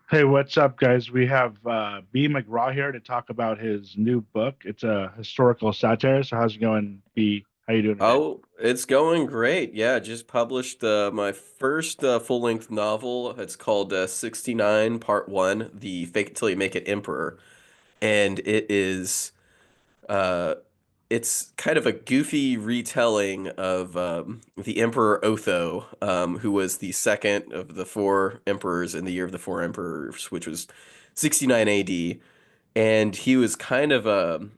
Hey, what's up, guys? We have B. McGraw here to talk about his new book. It's a historical satire. So, how's it going, B? How you doing today? Oh, it's going great. Yeah, just published my first full-length novel. It's called 69 Part 1, The Fake It Till You Make It Emperor. And uh it's kind of a goofy retelling of the Emperor Otho, who was the second of the four emperors in the year of the four emperors, which was 69 AD. And he was kind of a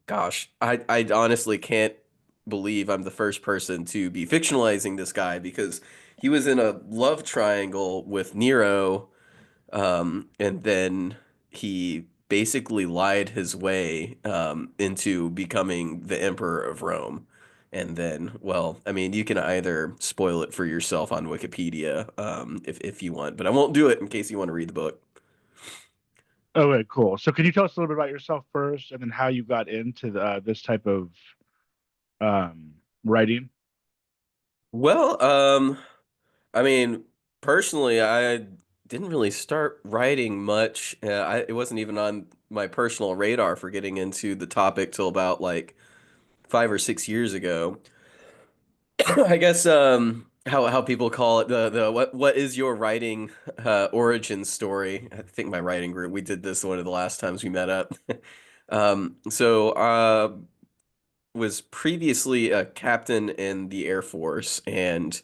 Gosh, I honestly can't believe I'm the first person to be fictionalizing this guy because he was in a love triangle with Nero, and then he basically lied his way into becoming the emperor of Rome. And then, well, I mean, you can either spoil it for yourself on Wikipedia, if you want, but I won't do it in case you want to read the book. Okay, cool. So, can you tell us a little bit about yourself first, and then how you got into this type of writing? Well, I mean, personally, I didn't really start writing much. It wasn't even on my personal radar for getting into the topic till about like 5 or 6 years ago. I guess how people call it the what is your writing origin story? I think my writing group we did this one of the last times we met up. So was previously a captain in the Air Force and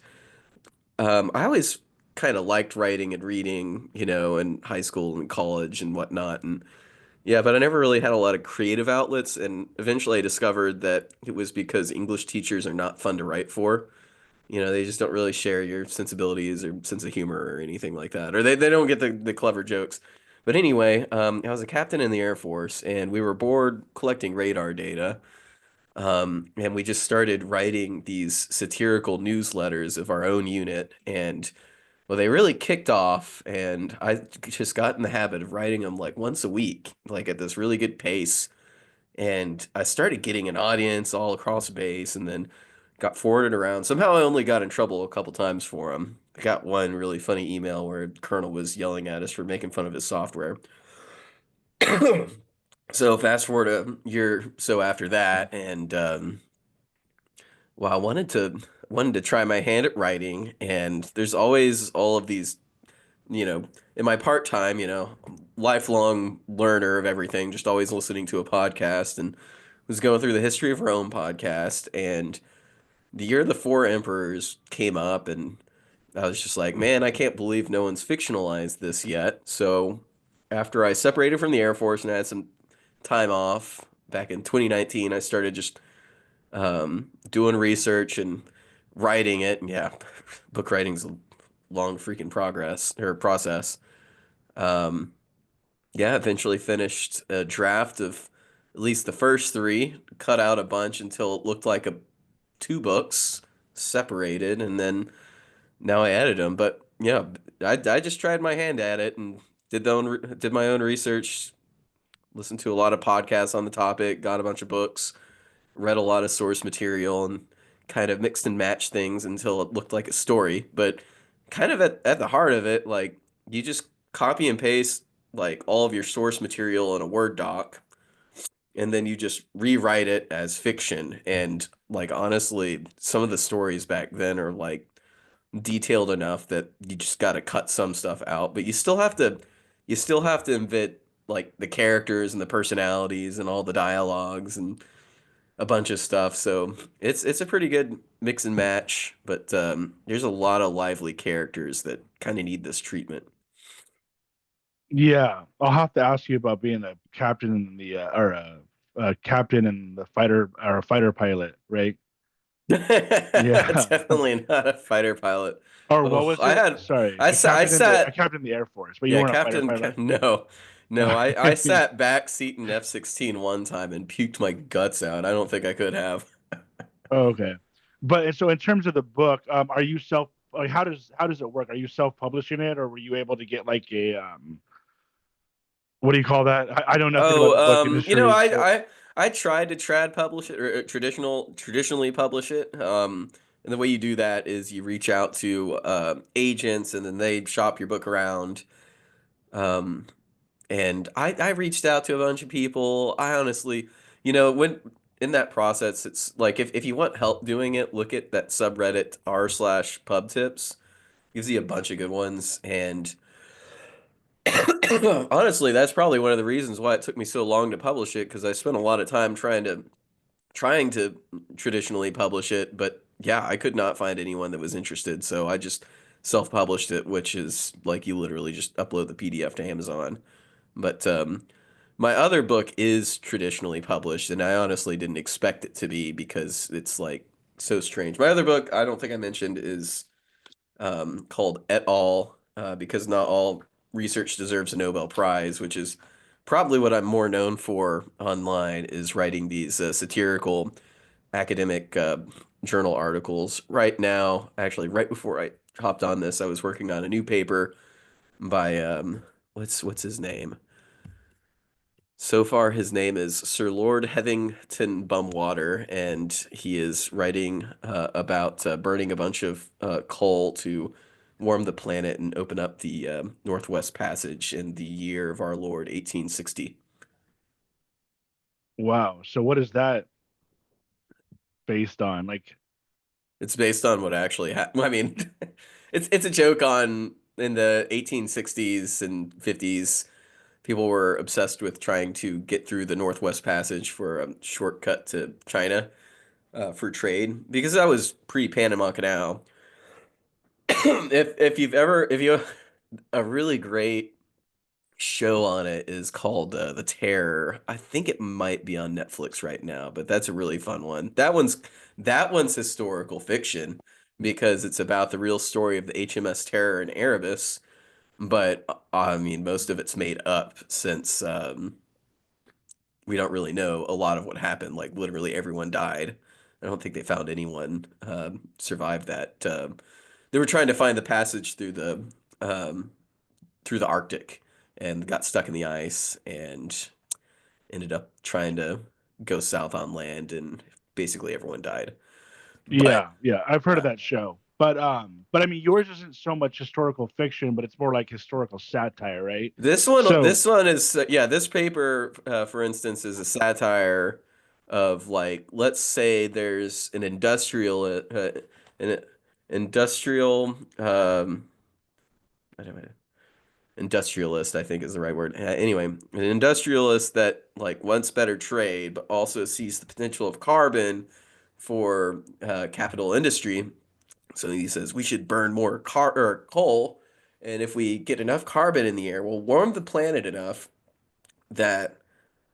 I always kind of liked writing and reading, in high school and college and whatnot. And yeah, but I never really had a lot of creative outlets. And eventually I discovered that it was because English teachers are not fun to write for. They just don't really share your sensibilities or sense of humor or anything like that. Or they don't get the clever jokes. But anyway, I was a captain in the Air Force and we were bored collecting radar data. And we just started writing these satirical newsletters of our own unit. And well, they really kicked off, and I just got in the habit of writing them like once a week, like at this really good pace. And I started getting an audience all across base, and then got forwarded around. Somehow I only got in trouble a couple times for them. I got one really funny email where a colonel was yelling at us for making fun of his software. So fast forward a year so after that, and well, I wanted to try my hand at writing, and there's always all of these in my part time, lifelong learner of everything, just always listening to a podcast and was going through the history of Rome podcast. And the year of the four emperors came up, and I was just like, man, I can't believe no one's fictionalized this yet. So after I separated from the Air Force and had some time off back in 2019, I started just doing research and writing it. And yeah, book writing's a long freaking progress or process. Um, yeah, eventually finished a draft of at least the first three, cut out a bunch until it looked like two books separated, and then now I added them. But yeah, I just tried my hand at it and did my own research, listened to a lot of podcasts on the topic, got a bunch of books, read a lot of source material, and kind of mixed and matched things until it looked like a story. But kind of at the heart of it, like you just copy and paste like all of your source material in a Word doc, and then you just rewrite it as fiction. And like honestly, some of the stories back then are like detailed enough that you just got to cut some stuff out, but you still have to invent like the characters and the personalities and all the dialogues and a bunch of stuff. So it's a pretty good mix and match, but there's a lot of lively characters that kind of need this treatment. Yeah, I'll have to ask you about being a captain in the or a captain in the fighter or a fighter pilot, right? Yeah. Definitely not a fighter pilot. Or what Oh, was it? Sorry, I a sat, captain in the Air Force, but you yeah, weren't a fighter pilot. No, no, I sat back seat in F-16 one time and puked my guts out. I don't think I could have. Oh, okay. But so in terms of the book, are you self like how does it work? Are you self-publishing it, or were you able to get like a what do you call that? I know nothing about the book Oh, industry, so I tried to trad publish it or traditionally publish it. And the way you do that is you reach out to agents and then they shop your book around. Um, and I reached out to a bunch of people. I honestly, when in that process, it's like if you want help doing it, look at that subreddit r/pub tips. Gives you a bunch of good ones. And honestly, that's probably one of the reasons why it took me so long to publish it, because I spent a lot of time trying to traditionally publish it, but yeah, I could not find anyone that was interested, so I just self-published it, which is like you literally just upload the PDF to Amazon. But my other book is traditionally published, and I honestly didn't expect it to be because it's like so strange. My other book, I don't think I mentioned, is called Et al. Because not all research deserves a Nobel Prize, which is probably what I'm more known for online, is writing these satirical academic journal articles. Right now, actually, right before I hopped on this, I was working on a new paper by what's his name? So far, his name is Sir Lord Headington Bumwater, and he is writing about burning a bunch of coal to warm the planet and open up the Northwest Passage in the year of our Lord 1860. Wow. So what is that based on? Like, It's based on what actually happened. I mean, it's a joke on in the 1860s and 50s. People were obsessed with trying to get through the Northwest Passage for a shortcut to China for trade, because that was pre-Panama Canal. If you a really great show on it is called The Terror. I think it might be on Netflix right now, but that's a really fun one. That one's historical fiction because it's about the real story of the HMS Terror in Erebus, but I mean most of it's made up since we don't really know a lot of what happened. Like literally everyone died. I don't think they found anyone survived that. They were trying to find the passage um, through the Arctic and got stuck in the ice and ended up trying to go south on land, and basically everyone died. But yeah, yeah, I've heard of uh, that show. But I mean, yours isn't so much historical fiction, but it's more like historical satire, right? So, this one is yeah, this paper for instance is a satire of, like, let's say there's an industrial I don't know, industrialist, I think is the right word. Anyway, an industrialist that like wants better trade, but also sees the potential of carbon for capital industry. So he says we should burn more car or coal, and if we get enough carbon in the air, we'll warm the planet enough that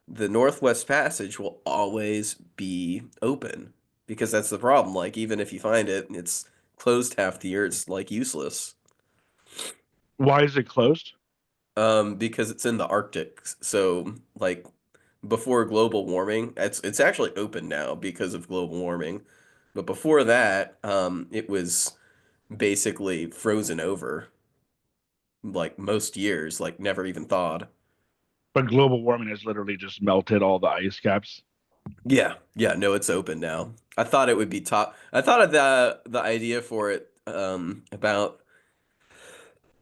the Northwest Passage will always be open. Because that's the problem. Like even if you find it, it's closed half the year. It's like useless. why is it closed? Because it's in the Arctic. So, like, before global warming, it's actually open now because of global warming. But before that, it was basically frozen over, like most years, like never even thawed. But global warming has literally just melted all the ice caps. Yeah, yeah, no, it's open now. I thought it would be top. I thought of the idea for it about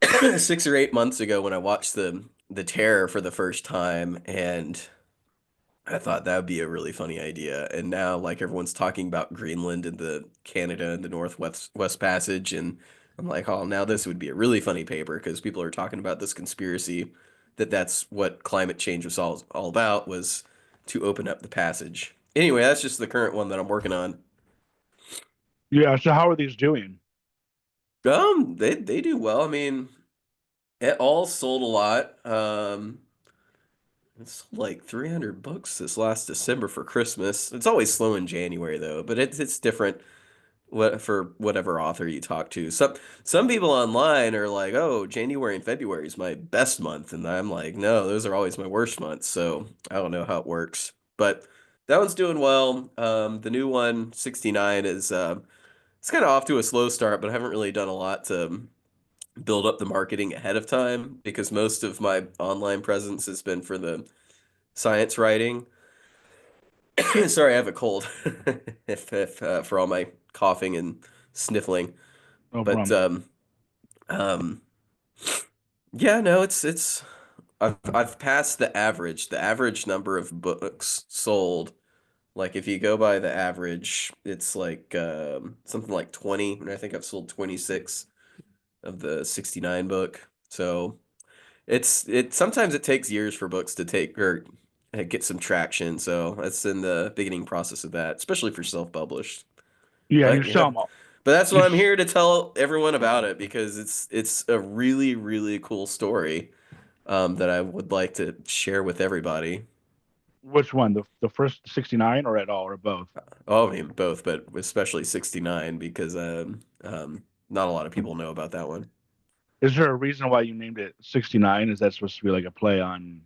6 or 8 months ago when I watched the Terror for the first time, and I thought that would be a really funny idea. And now, like, everyone's talking about Greenland and the Canada and the Northwest Passage, and I'm like, oh, now this would be a really funny paper because people are talking about this conspiracy that that's what climate change was all about, was to open up the passage. Anyway, that's just the current one that I'm working on. Yeah. So how are these doing? They do well. I mean, it all sold a lot. It's like 300 books this last December for Christmas. It's always slow in January though, but it's different for whatever author you talk to. Some people online are like, "Oh, January and February is my best month," and I'm like, "No, those are always my worst months." So I don't know how it works, but that one's doing well. The new one, 69, is it's kind of off to a slow start, but I haven't really done a lot to build up the marketing ahead of time because most of my online presence has been for the science writing. Sorry, I have a cold. If for all my coughing and sniffling, No but problem. um, Yeah, no, it's I've passed the average. The average number of books sold. Like if you go by the average, it's like something like 20, and I think I've sold 26 of the 69 book. So it sometimes it takes years for books to take or get some traction. So that's in the beginning process of that, especially for self-published. Yeah, and you But sell yeah. them all. But that's You why I'm here to tell everyone about it because it's a really, really cool story that I would like to share with everybody. which one? The first 69 or at all or both? Oh, I mean both, but especially 69 because not a lot of people know about that one. Is there a reason why you named it 69? Is that supposed to be like a play on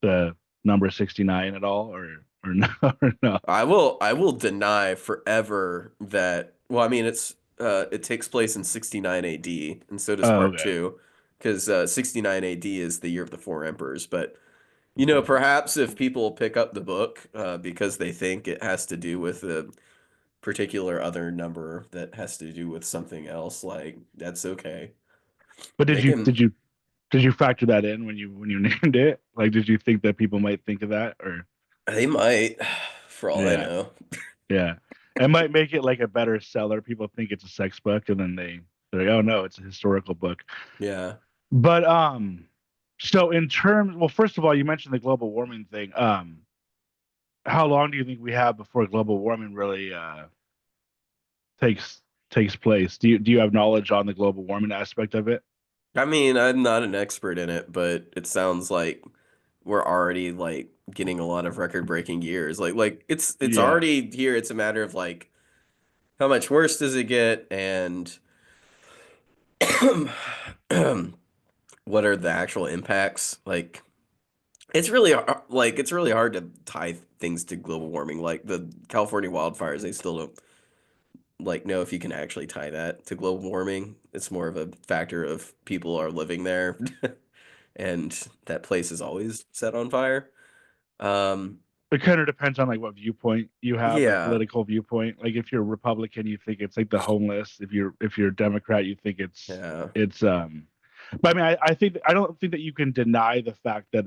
the number 69 at all or no or no? I will deny forever that well, I mean it takes place in 69 AD and so does Oh, part okay. 2 because 69 AD is the year of the four emperors, but you know, perhaps if people pick up the book because they think it has to do with a particular other number that has to do with something else, like that's okay. But They can, did you factor that in when you named it? Like did you think that people might think of that or they might, for all I yeah. know. Yeah. It might make it like a better seller. People think it's a sex book and then they're like, oh no, it's a historical book. Yeah. But so in terms well, first of all, you mentioned the global warming thing. How long do you think we have before global warming really takes takes place? Do you have knowledge on the global warming aspect of it? I mean, I'm not an expert in it, but it sounds like we're already like getting a lot of record-breaking years. Like it's Yeah. already here. It's a matter of like how much worse does it get and what are the actual impacts? Like it's really hard to tie things to global warming. Like the California wildfires, they still don't like know if you can actually tie that to global warming. It's more of a factor of people are living there and that place is always set on fire. Um, It kind of depends on like what viewpoint you have, like yeah, political viewpoint. Like if you're Republican, you think it's like the homeless. If you're Democrat, you think yeah. it's but I mean I think I don't think that you can deny the fact that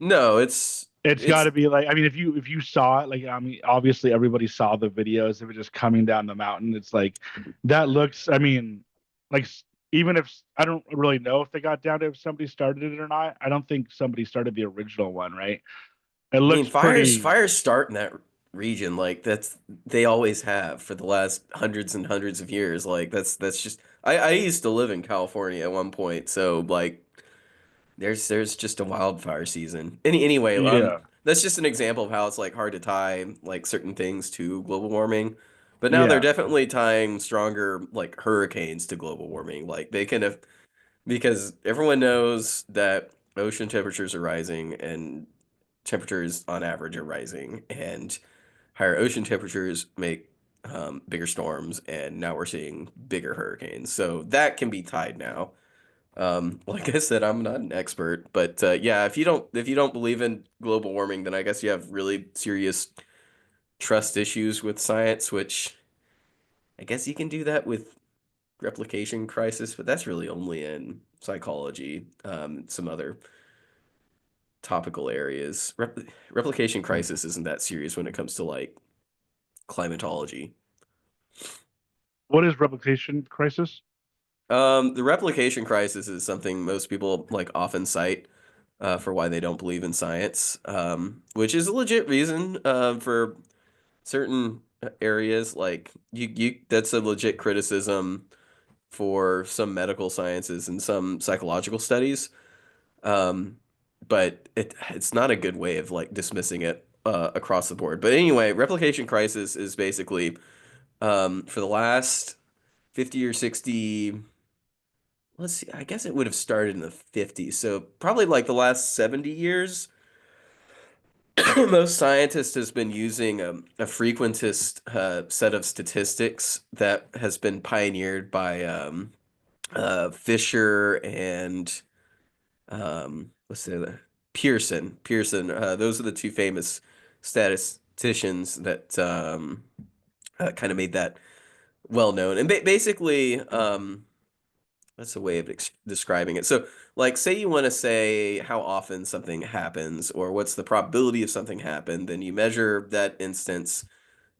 No, it's got it's to be like I mean if you saw it like I mean obviously everybody saw the videos of it just coming down the mountain. It's like that looks I mean like even if I don't really know if they got down to if somebody started it or not. I don't think somebody started the original one, right? It I mean looks pretty fires start in that region like that's they always have for the last hundreds and hundreds of years. Like that's just I used to live in California at one point, so like there's just a wildfire season. Anyway, yeah. that's just an example of how it's like hard to tie like certain things to global warming. But now they're Yeah. definitely tying stronger like hurricanes to global warming. Like they can have because everyone knows that ocean temperatures are rising and temperatures on average are rising, and higher ocean temperatures make bigger storms, and now we're seeing bigger hurricanes. So that can be tied now. Like I said, I'm not an expert, but yeah, if you don't believe in global warming, then I guess you have really serious trust issues with science, which I guess you can do that with replication crisis, but that's really only in psychology, some other topical areas. Replication crisis isn't that serious when it comes to like climatology. What is replication crisis? The replication crisis is something most people like often cite for why they don't believe in science, which is a legit reason for certain areas. Like that's a legit criticism for some medical sciences and some psychological studies. Um, but it's not a good way of like dismissing it across the board. But anyway, replication crisis is basically for the last 50 or 60, let's see, I guess it would have started in the 50s. So probably like the last 70 years, most scientists has been using a frequentist set of statistics that has been pioneered by Fisher and what's the other? Pearson. Pearson. Those are the two famous statisticians that kind of made that well known. And basically, That's a way of describing it. So, like, say you want to say how often something happens or what's the probability of something happen, then you measure that instance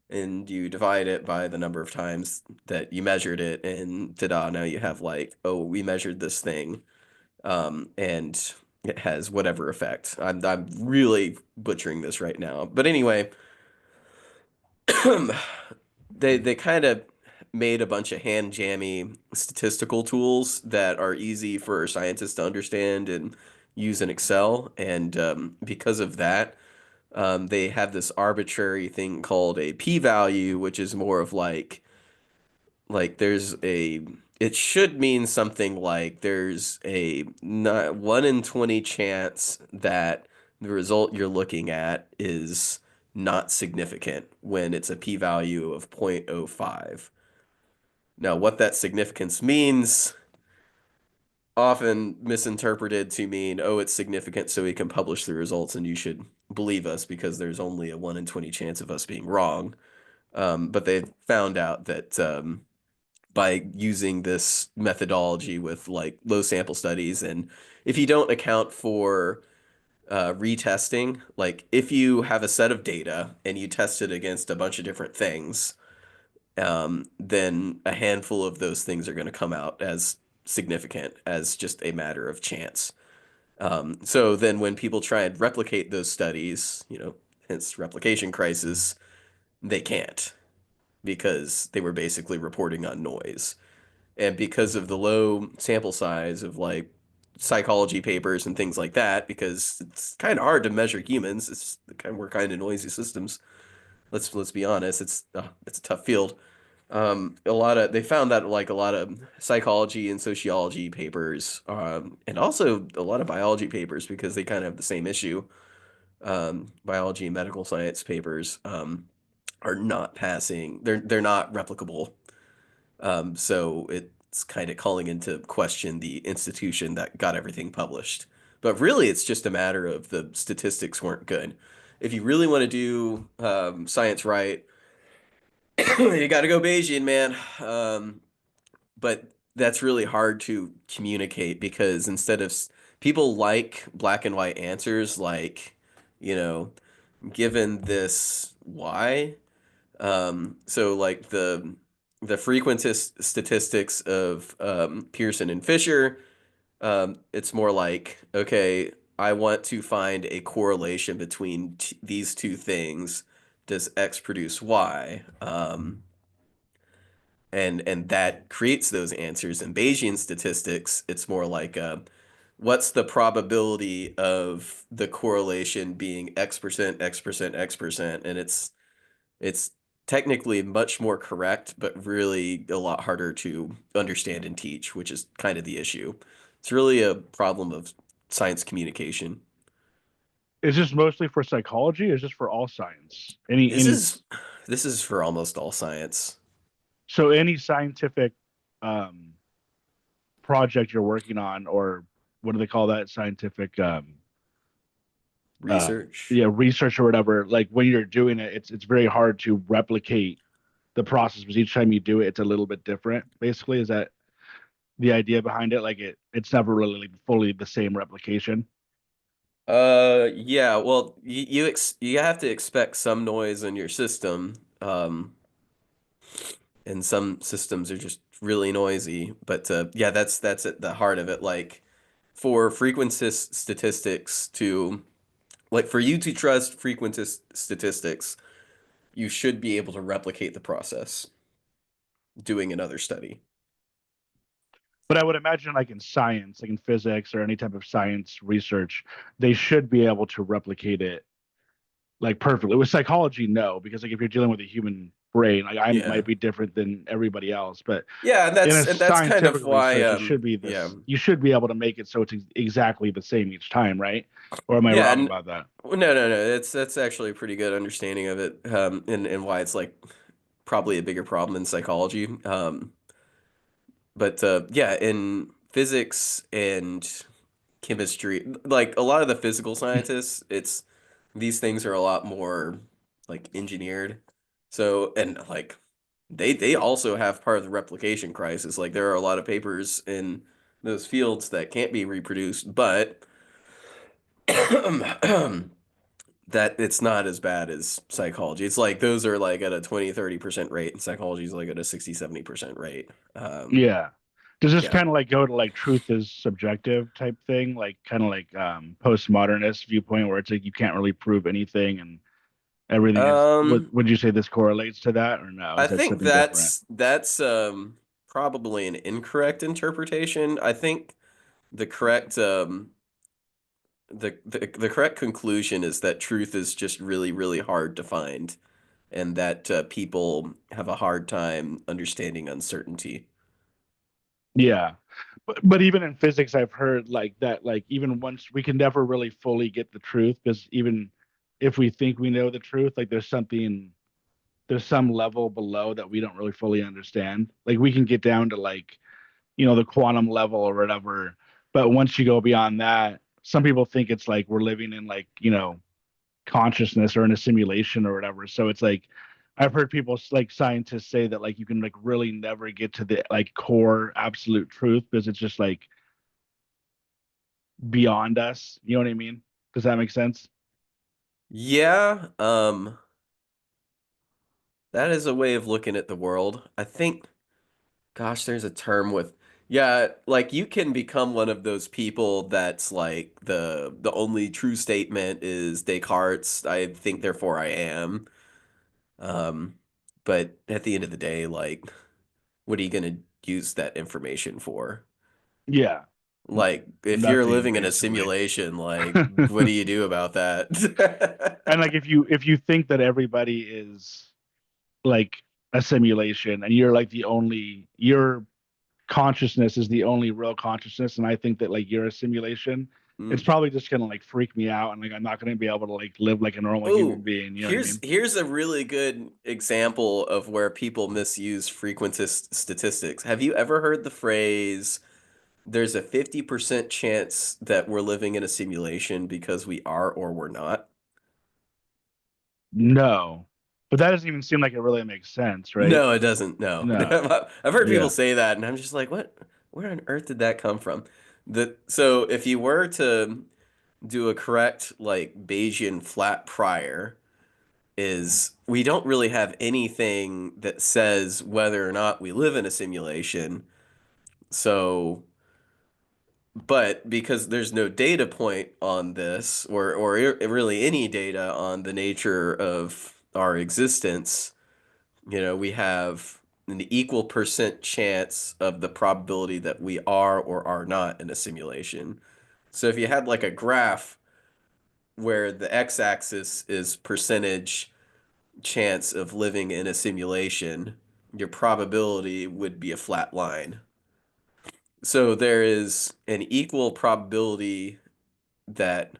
and you divide it by the number of times that you measured it, and ta-da, now you have like, oh, we measured this thing, and it has whatever effect. I'm really butchering this right now, but anyway, they kind of made a bunch of hand jammy statistical tools that are easy for scientists to understand and use in Excel, and because of that, they have this arbitrary thing called a p-value, which is more of like there's a it should mean something like there's a not 1 in 20 chance that the result you're looking at is not significant when it's a p-value of 0.05. Now, what that significance means, often misinterpreted to mean, oh, it's significant, so we can publish the results and you should believe us because there's only a 1 in 20 chance of us being wrong. But they found out that by using this methodology with like low sample studies, and if you don't account for retesting, like if you have a set of data and you test it against a bunch of different things, then a handful of those things are going to come out as significant as just a matter of chance. So then when people try and replicate those studies, hence replication crisis, they can't because they were basically reporting on noise. And because of the low sample size of like psychology papers and things like that, because it's kind of hard to measure humans, we're kind of noisy systems. Let's be honest, it's a tough field. A lot of they found that like a lot of psychology and sociology papers, and also a lot of biology papers because they kind of have the same issue. Biology and medical science papers are not passing. They're not replicable. So it's kind of calling into question the institution that got everything published. But really, it's just a matter of the statistics weren't good. If you really want to do science right, you got to go Bayesian, man. But that's really hard to communicate because instead of people like black and white answers, like, you know, given this why, so like the frequentist statistics of Pearson and Fisher, it's more like, okay, I want to find a correlation between these two things. Does X produce Y? And that creates those answers. In Bayesian statistics, it's more like what's the probability of the correlation being X percent, X percent, X percent, and it's technically much more correct, but really a lot harder to understand and teach, which is kind of the issue. It's really a problem of science communication. Is this mostly for psychology or is this for all science? This is this is for almost all science. So any scientific um project you're working on, or what do they call that? Scientific uh Research. yeah, research or whatever, like when you're doing it, it's very hard to replicate the process because each time you do it, it's a little bit different. Basically, is that the idea behind it? Like it's never really like fully the same replication. Yeah, well, you have to expect some noise in your system. And some systems are just really noisy. But yeah, that's at the heart of it. Like for frequentist statistics to like for you to trust frequentist statistics, you should be able to replicate the process doing another study. But I would imagine, like in science, like in physics or any type of science research, they should be able to replicate it like perfectly. With psychology, no, because like if you're dealing with a human brain, like I Yeah. might be different than everybody else, but Yeah, and in a that's kind scientific of why research, it should be yeah. this. You should be able to make it so it's exactly the same each time, right? Or am I Yeah, wrong and about that? no. That's actually a pretty good understanding of it, and why it's like probably a bigger problem in psychology. But yeah, in physics and chemistry, like a lot of the physical scientists, it's these things are a lot more like engineered. So, and like they also have part of the replication crisis. Like there are a lot of papers in those fields that can't be reproduced, but that it's not as bad as psychology. It's like those are like at a 20-30% rate, and psychology is like at a 60-70% rate. Yeah. Does this Yeah. kind of like go to like truth is subjective type thing, like kind of like postmodernist viewpoint where it's like you can't really prove anything and everything is Um, would you say this correlates to that or no? I Is that think something different? that's probably an incorrect interpretation. I think the correct the correct conclusion is that truth is just really, really hard to find, and that people have a hard time understanding uncertainty. Yeah. But even in physics I've heard like that like even once we can never really fully get the truth because even if we think we know the truth, like there's some level below that we don't really fully understand. Like we can get down to like the quantum level or whatever. But once you go beyond that, some people think it's like we're living in like, consciousness or in a simulation or whatever. So it's like I've heard people like scientists say that like you can like really never get to the like core absolute truth because it's just like beyond us. You know what I mean? Does that make sense? Yeah, that is a way of looking at the world. I think, gosh, there's a term with, yeah, like you can become one of those people that's like the only true statement is Descartes, I think, therefore I am. Um, but at the end of the day, like, what are you gonna use that information for? Yeah. Like, if you're Nothing living in a basically. simulation, like, what do you do about And that? like if you think that everybody is like a simulation and you're like the only your consciousness is the only real consciousness and I think that like you're a simulation, it's Mm. probably just gonna like freak me out and like I'm not gonna be able to like live like a normal human Oh, being. You know what I here's mean? here's a really good example of where people misuse frequentist statistics. Have you ever heard the phrase, there's a 50% chance that we're living in a simulation because we are or we're not? No. But that doesn't even seem like it really makes sense, right? No, it doesn't. No. No. I've heard people Yeah. say that, and I'm just like, what? Where on earth did that come from? So if you were to do a correct like Bayesian flat prior, is we don't really have anything that says whether or not we live in a simulation. So, but because there's no data point on this, or really any data on the nature of our existence, we have an equal percent chance of the probability that we are or are not in a simulation. So if you had like a graph where the x-axis is percentage chance of living in a simulation, your probability would be a flat line. So there is an equal probability that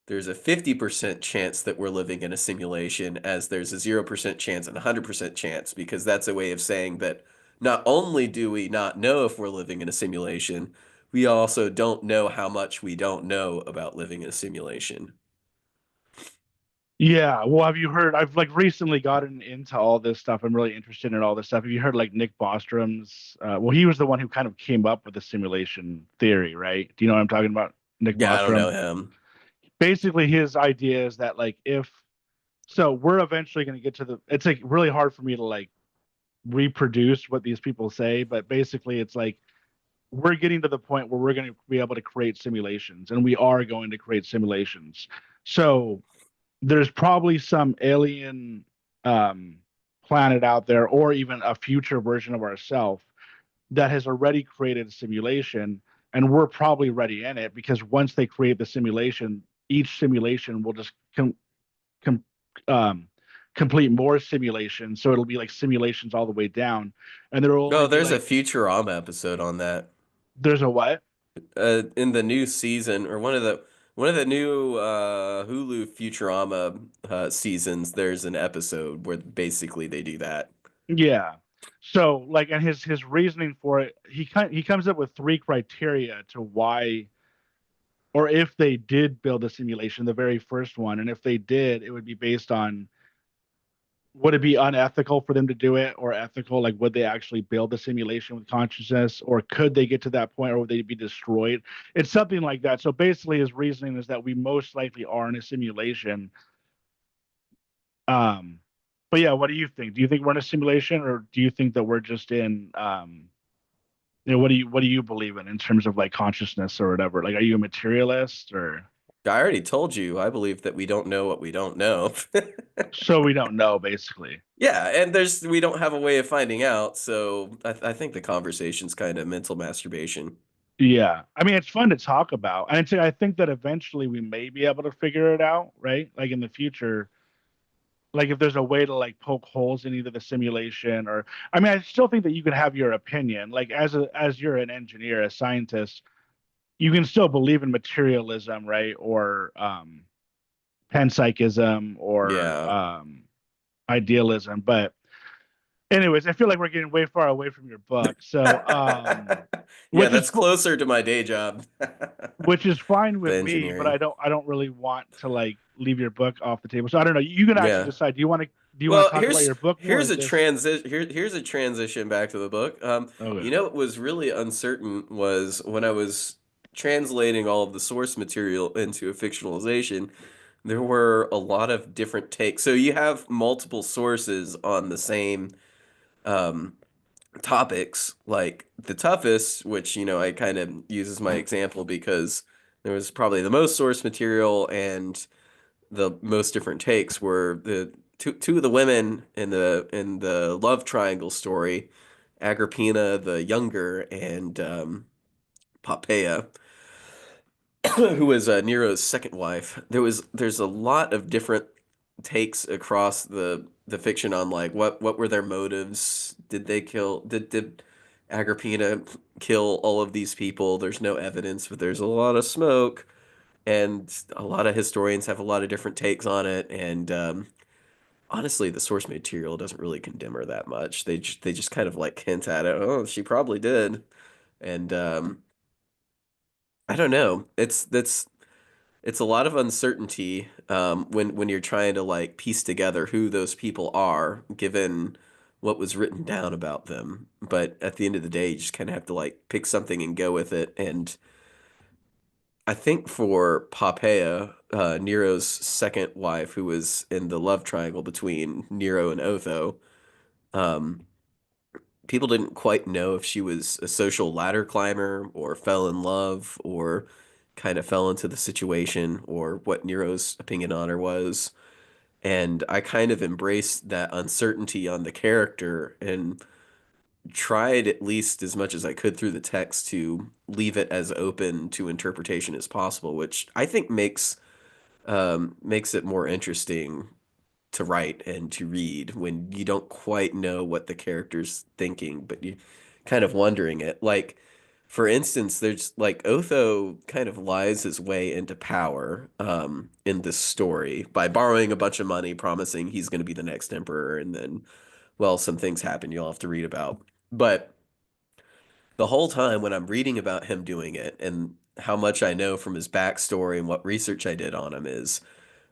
there's a 50% chance that we're living in a simulation as there's a 0% chance and a 100% chance, because that's a way of saying that not only do we not know if we're living in a simulation, we also don't know how much we don't know about living in a simulation. Yeah. Well, have you heard? I've like recently gotten into all this stuff. I'm really interested in all this stuff. Have you heard like Nick Bostrom's? Well, he was the one who kind of came up with the simulation theory, right? Do you know what I'm talking about? Nick Yeah, I don't know Bostrom. him. Basically, his idea is that like if so, we're eventually going to get to the. It's like really hard for me to like reproduce what these people say, but basically, it's like we're getting to the point where we're going to be able to create simulations, and we are going to create simulations. So there's probably some alien um, planet out there, or even a future version of ourselves that has already created a simulation, and we're probably already in it because once they create the simulation, each simulation will just com- um, complete more simulations. So it'll be like simulations all the way down, and there will only Oh, be there's a like Futurama episode on that. there's a what? In the new season, or one of the new Hulu Futurama seasons, there's an episode where basically they do that. Yeah. So like, and his reasoning for it, he comes up with three criteria to why or if they did build a simulation, the very first one, and if they did, it would be based on would it be unethical for them to do it or ethical? Like, would they actually build a simulation with consciousness, or could they get to that point, or would they be destroyed? It's something like that. So basically, his reasoning is that we most likely are in a simulation. Um, but yeah, what do you think? Do you think we're in a simulation, or do you think that we're just in what do you believe in terms of like consciousness or whatever? Like, are you a materialist or I already told you, I believe that we don't know what we don't know. so we don't know basically? Yeah, and we don't have a way of finding out, so I think the conversation's kind of mental masturbation. Yeah. I mean, it's fun to talk about. And I think that eventually we may be able to figure it out, right? Like in the future, like if there's a way to like poke holes in either the simulation or I mean, I still think that you can have your opinion. Like as you're an engineer, a scientist, you can still believe in materialism, right? Or panpsychism or Yeah. idealism. But anyways, I feel like we're getting way far away from your book. So Yeah, which is that's cool, closer to my day job. which is fine The with me, but engineering. I don't really want to like leave your book off the table. So I don't know. You can actually Yeah. decide. Do you want to Well, talk about your book more or this? here's a transition back to the book. Okay. What was really uncertain was when I was translating all of the source material into a fictionalization, there were a lot of different takes. So you have multiple sources on the same um, topics, like the toughest, which, I kind of use as my example because there was probably the most source material and the most different takes were the two of the women in the love triangle story, Agrippina the younger and Poppaea, who was Nero's second wife. There's a lot of different takes across the fiction on like what were their motives? Did they kill? Did Agrippina kill all of these people? There's no evidence, but there's a lot of smoke, and a lot of historians have a lot of different takes on it. And honestly, the source material doesn't really condemn her that much. They just kind of like hint at it. Oh, she probably did, and I don't know. It's a lot of uncertainty when you're trying to like piece together who those people are, given what was written down about them. But at the end of the day, you just kind of have to like pick something and go with it. And I think for Poppaea, Nero's second wife, who was in the love triangle between Nero and Otho, um, people didn't quite know if she was a social ladder climber or fell in love or kind of fell into the situation or what Nero's opinion on her was. And I kind of embraced that uncertainty on the character and tried at least as much as I could through the text to leave it as open to interpretation as possible, which I think makes it more interesting to write and to read when you don't quite know what the character's thinking, but you kind of wondering it. Like, for instance, there's like Otho kind of lies his way into power in this story by borrowing a bunch of money, promising he's going to be the next emperor, and then, well, some things happen you'll have to read about. But the whole time when I'm reading about him doing it and how much I know from his backstory and what research I did on him is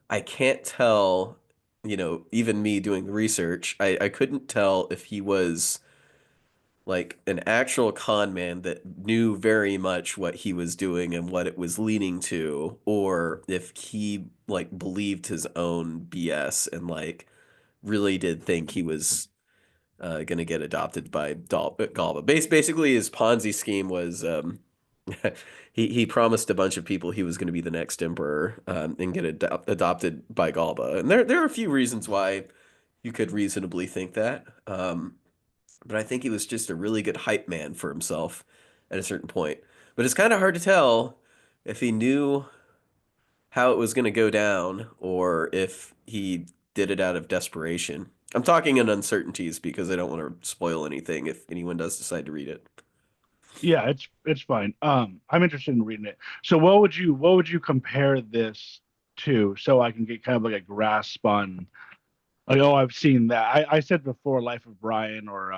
I can't tell, even me doing the research, I couldn't tell if he was like an actual con man that knew very much what he was doing and what it was leading to, or if he like believed his own BS and like really did think he was gonna get adopted by Galba. Basically, his Ponzi scheme was he promised a bunch of people he was going to be the next emperor and get adopted by Galba. And there are a few reasons why you could reasonably think that. But I think he was just a really good hype man for himself at a certain point. But it's kind of hard to tell if he knew how it was going to go down or if he did it out of desperation. I'm talking in uncertainties because I don't want to spoil anything if anyone does decide to read it. Yeah, it's fine. I'm interested in reading it. So what would you compare this to so I can get kind of like a grasp on like, oh, I've seen that. I said before Life of Brian or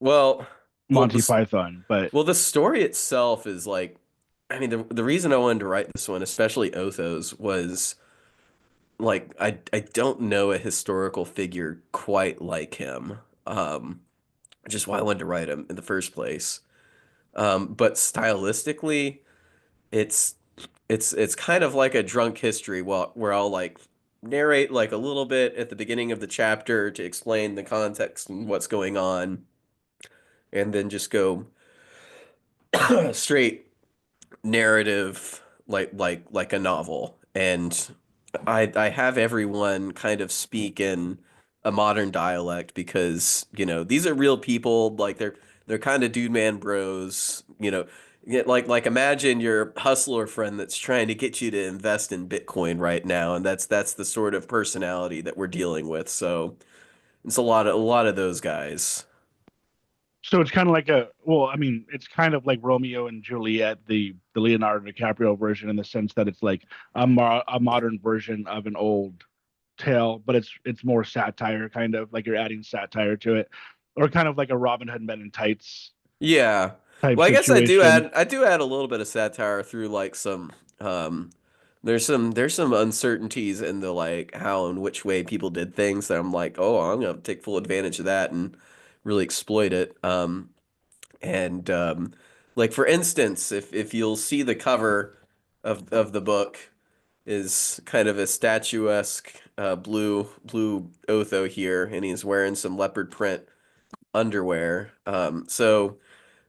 Well, well, Monty Python, but the story itself is like, I mean, the reason I wanted to write this one, especially Otho's, was like I don't know a historical figure quite like him. Which is why I wanted to write him in the first place. But stylistically, it's it's kind of like a drunk history where I'll like narrate like a little bit at the beginning of the chapter to explain the context and what's going on, and then just go straight narrative like a novel. And I have everyone kind of speak in a modern dialect because, these are real people, like they're kind of dude man bros, like imagine your hustler friend that's trying to get you to invest in Bitcoin right now, and that's the sort of personality that we're dealing with. So it's a lot of those guys. So it's kind of like I mean, it's kind of like Romeo and Juliet, the Leonardo DiCaprio version, in the sense that it's like a modern version of an old tale, but it's more satire, kind of like you're adding satire to it, or kind of like a Robin Hood Men in Tights Yeah. type Well, I guess I do situation. add I do add a little bit of satire through like some there's some uncertainties in the like how and which way people did things that I'm like, "Oh, I'm gonna take full advantage of that and really exploit it." And like for instance, if you'll see the cover of the book is kind of a statuesque blue Otho here, and he's wearing some leopard print underwear. So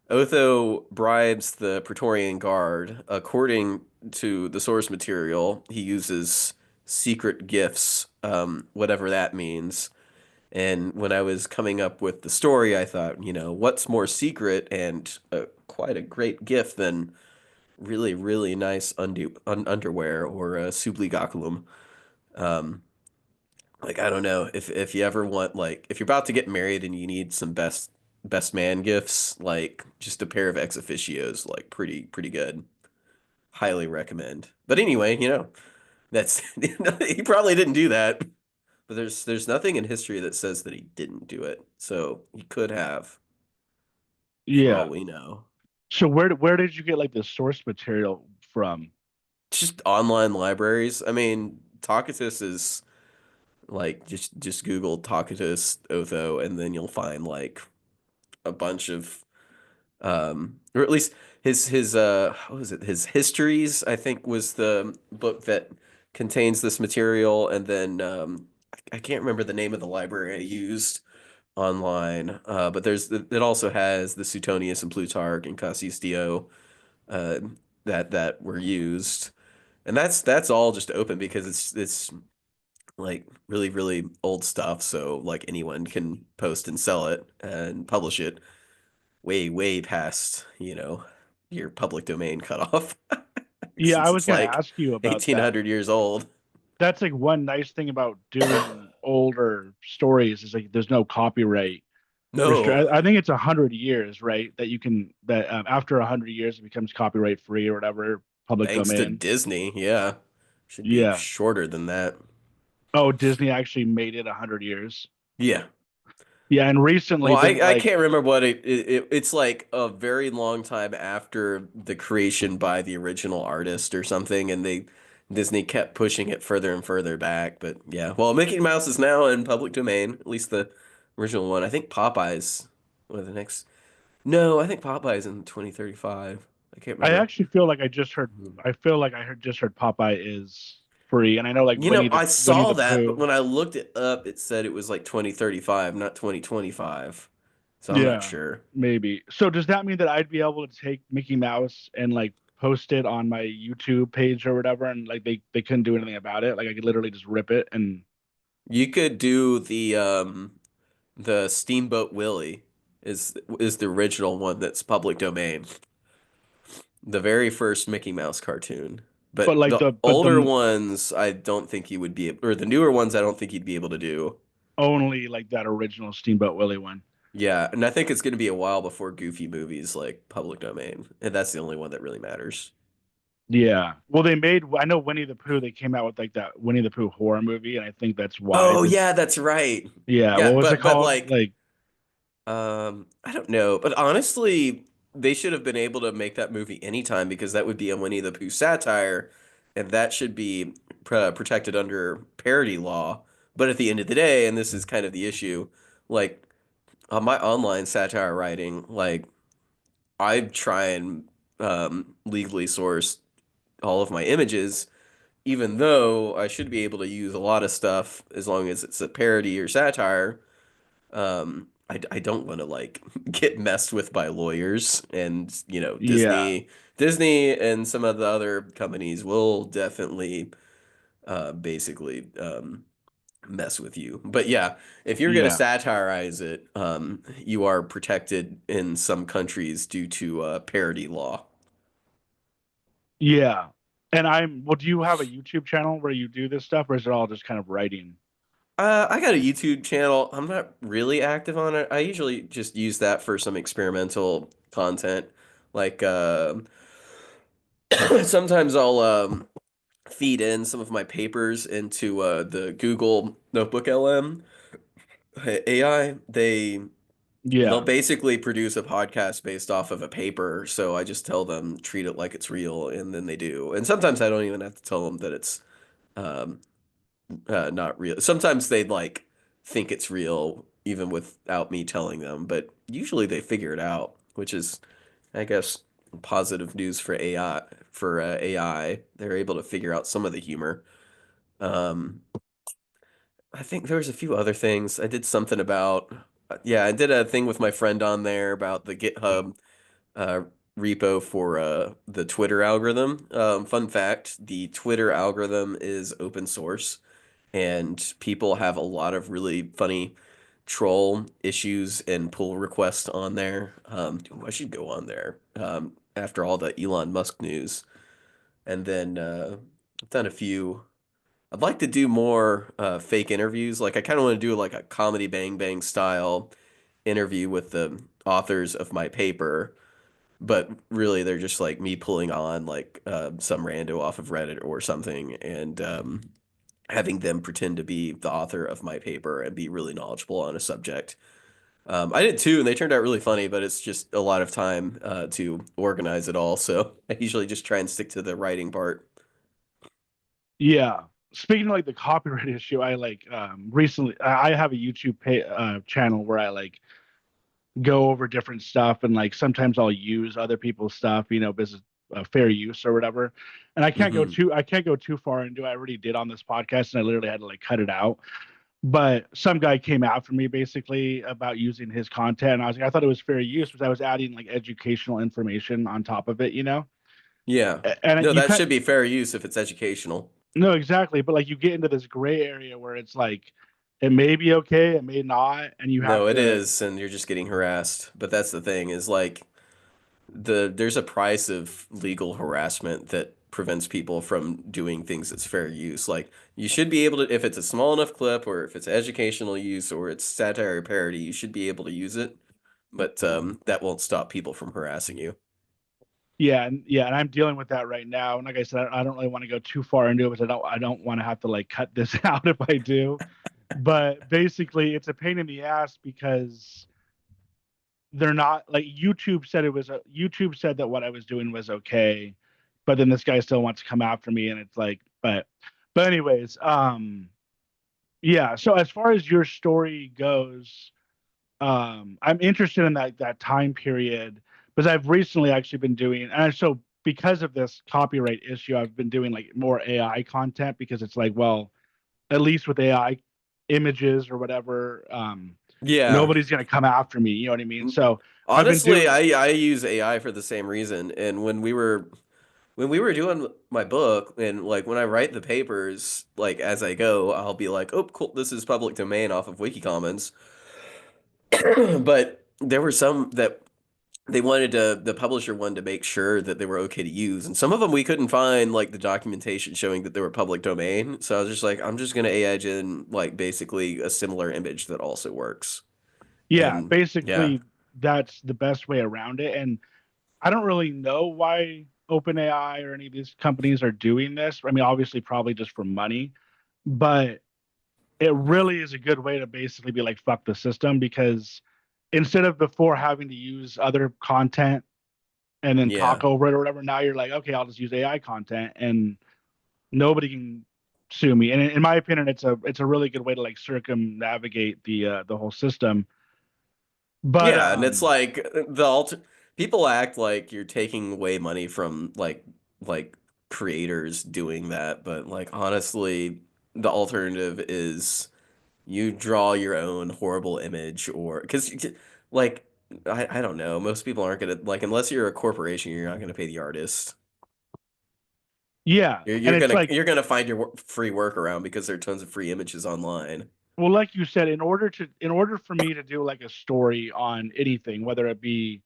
Otho bribes the Praetorian Guard. According to the source material, he uses secret gifts, whatever that means. And when I was coming up with the story, I thought, what's more secret and quite a great gift than really, really nice underwear or subligaculum. Um, like I don't know if you ever want like if you're about to get married and you need some best man gifts, like just a pair of ex officios, like pretty good. Highly recommend. But anyway, that's he probably didn't do that, but there's nothing in history that says that he didn't do it. So he could have, for Yeah. all we know. So where did you get like the source material from? Just online libraries. I mean, Tacitus is like just Google Tacitus Otho, and then you'll find like a bunch of or at least his what was it, his histories, I think, was the book that contains this material. And then I can't remember the name of the library I used online, but it also has the Suetonius and Plutarch and Cassius uh that were used. And that's all just open because it's like really really old stuff, so like anyone can post and sell it and publish it way, way past, your public domain cutoff, Yeah, I since was it's gonna like ask you about that. 1800 years old. That's like one nice thing about doing older stories is like there's no copyright No, restrict. I think it's 100 years, right? That you can that after 100 years it becomes copyright free or whatever, public thanks to domain. Disney. Yeah. Should be Yeah. shorter than that. Oh, Disney actually made it 100 years. Yeah. Yeah, and recently Well, then I like can't remember what it's like a very long time after the creation by the original artist or something, and Disney kept pushing it further and further back. But yeah, well, Mickey Mouse is now in public domain, at least the original one. I think Popeyes, one of the next. No, I think Popeye's in 2035. I can't I remember. actually feel like I feel like just heard Popeye is free, and I know like I Winnie saw the that, but Pooh. when I looked it up, it said it was like 2035, not 2025. So I'm not Yeah, sure. maybe. So does that mean that I'd be able to take Mickey Mouse and like post it on my YouTube page or whatever, and like they couldn't do anything about it? Like I could literally just rip it and You could do the Steamboat Willie is the original one that's public domain. The very first Mickey Mouse cartoon. but But like the but older the ones, I don't think you would be able, or the newer ones, I don't think you'd be able to do. only like that original Steamboat Willie one. Yeah, and I think it's going to be a while before Goofy movies like public domain, and that's the only one that really matters. Yeah. Well, they made I know Winnie the Pooh. They came out with like that Winnie the Pooh horror movie, and I think that's why Oh the yeah, that's right. yeah. Yeah, What was it but called? like Like I don't know, but honestly, they should have been able to make that movie anytime because that would be a Winnie the Pooh satire, and that should be protected under parody law. But at the end of the day, and this is kind of the issue, like on my online satire writing, like I try and legally source all of my images, even though I should be able to use a lot of stuff as long as it's a parody or satire. I don't want to like get messed with by lawyers, and Yeah, Disney and some of the other companies will definitely basically mess with you. But yeah, if you're gonna yeah, satirize it, you are protected in some countries due to parody law. yeah. And well, do you have a YouTube channel where you do this stuff, or is it all just kind of writing? I got a YouTube channel. I'm not really active on it. I usually just use that for some experimental content. Like sometimes I'll feed in some of my papers into the Google Notebook LM AI. They'll Yeah, basically produce a podcast based off of a paper. So I just tell them treat it like it's real, and then they do. And sometimes I don't even have to tell them that it's um, not real. Sometimes they like think it's real even without me telling them, but usually they figure it out, which is, I guess, positive news for AI. For AI, they're able to figure out some of the humor. Um, I think there was a few other things. I did something about, yeah, I did a thing with my friend on there about the GitHub uh, repo for the Twitter algorithm. Fun fact, the Twitter algorithm is open source, and people have a lot of really funny troll issues and pull requests on there. Ooh, I should go on there after all the Elon Musk news. And then I've done a few. I'd like to do more fake interviews. Like I kind of want to do like a comedy Bang Bang style interview with the authors of my paper, but really they're just like me pulling on like some rando off of Reddit or something, and having them pretend to be the author of my paper and be really knowledgeable on a subject. I did too, and they turned out really funny, but it's just a lot of time to organize it all. So I usually just try and stick to the writing part. yeah. Speaking of like the copyright issue, I like recently I have a channel where I like go over different stuff, and like sometimes I'll use other people's stuff, business fair use or whatever. And Hmm. I can't go too far into it. I already did on this podcast, and I literally had to like cut it out. But some guy came after me basically about using his content, and I was like, I thought it was fair use because I was adding like educational information on top of it. Yeah. And No, you that cut should be fair use if it's educational. no, exactly, but like you get into this gray area where it's like it may be okay, it may not, and you have No, it to. is, and you're just getting harassed. But that's the thing is like there's a price of legal harassment that prevents people from doing things that's fair use. Like you should be able to, if it's a small enough clip or if it's educational use or it's satire or parody, you should be able to use it. But that won't stop people from harassing you. Yeah, and I'm dealing with that right now. And like I said, I don't really want to go too far into it because I don't want to have to like cut this out if I do. But basically, it's a pain in the ass because they're not like YouTube said that what I was doing was okay, but then this guy still wants to come after me, and it's like, but anyways, yeah. So as far as your story goes, I'm interested in that time period because I've recently actually been doing, and so because of this copyright issue, I've been doing like more AI content because it's like, well, at least with AI images or whatever, Yeah. nobody's gonna come after me. You know what I mean? So I've been Honestly, doing, I use AI for the same reason. And when we were doing my book and like when I write the papers, like as I go, I'll be like, "Oh, cool, this is public domain off of Wiki Commons." But there were some that they wanted the publisher wanted to make sure that they were okay to use, and some of them we couldn't find like the documentation showing that they were public domain. So I was just like, I'm just gonna AI in like basically a similar image that also works. yeah, And yeah, basically that's the best way around it. And I don't really know why OpenAI or any of these companies are doing this. I mean, obviously, probably just for money, but it really is a good way to basically be like, fuck the system because instead of before having to use other content and then yeah, talk over it or whatever, now you're like, okay, I'll just use AI content. And Nobody can sue me. And in my opinion, it's a really good way to like circumnavigate the whole system. But Yeah, and it's like people act like you're taking away money from like creators doing that, but like honestly, the alternative is you draw your own horrible image or because like I don't know, most people aren't gonna like unless you're a corporation, you're not gonna pay the artist. yeah, and it's like, You're gonna find your free workaround because there are tons of free images online. well, like you said, in order for me to do like a story on anything, whether it be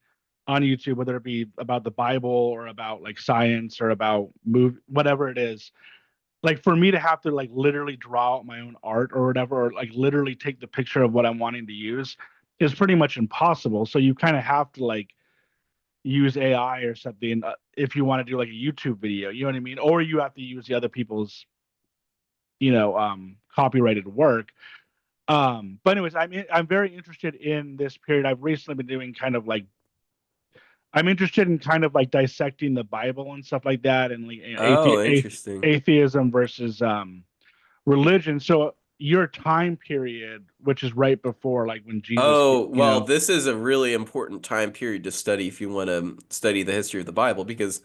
on YouTube, whether it be about the Bible or about like science or about move whatever it is, like for me to have to like literally draw out my own art or whatever, or like literally take the picture of what I'm wanting to use is pretty much impossible. So you kind of have to like use AI or something if you want to do like a YouTube video, you know what I mean? Or you have to use the other people's, copyrighted work. But anyways, I'm very interested in this period. I've recently been doing kind of like I'm interested in kind of like dissecting the Bible and stuff like that, and like Oh, interesting. atheism versus religion. So your time period, which is right before like when Jesus, Oh, well, this is a really important time period to study if you want to study the history of the Bible because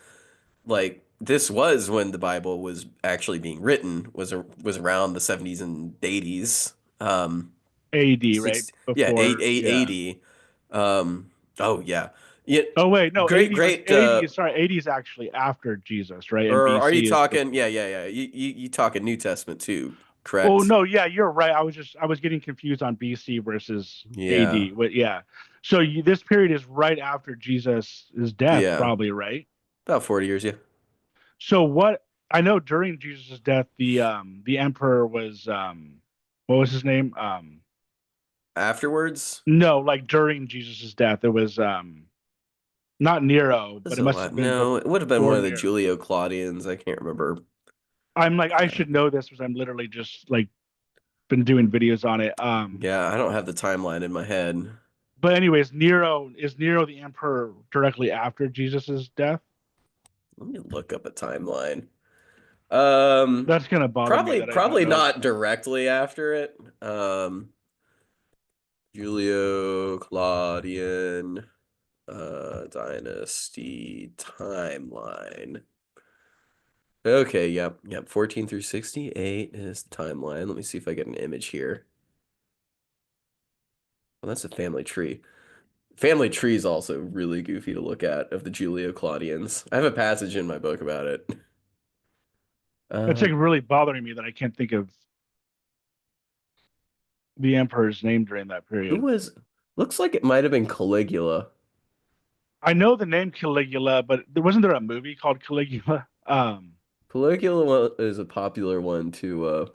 like this was when the Bible was actually being written was around the 70s and 80s. AD, right Six, yeah, before, yeah. 880. Oh yeah. Yeah, Oh wait, no, great 80 was great 80. Sorry, 80 is actually after Jesus, right? And or are you BC is talking before. yeah. You talking New Testament too, Oh correct? no, yeah, you're right. I was getting confused on BC versus Yeah. AD. But yeah, so this period is right after Jesus' death, Yeah. probably, right? About 40 years, yeah. So what I know during Jesus' death, the emperor was what was his name? Afterwards? No, like during Jesus' death, it was not Nero, but That's it a must have lot. been No, it would have been before one of the Nero. Julio Claudians. I can't remember. I'm like I should know this because I'm literally just like been doing videos on it. Yeah, I don't have the timeline in my head. But anyways, Nero the emperor directly after Jesus's death? Let me look up a timeline. That's gonna bother me that I don't Probably know not that. directly after it. Julio Claudian dynasty timeline. Okay, yep. 14 through 68 is the timeline. Let me see if I get an image here. Well, that's a family tree. Family tree is also really goofy to look at of the Julio Claudians. I have a passage in my book about it. It's like Um, really bothering me that I can't think of the emperor's name during that who period. was, looks like it might have been Caligula. I know the name Caligula, but wasn't there a movie called Caligula? Is a popular one to,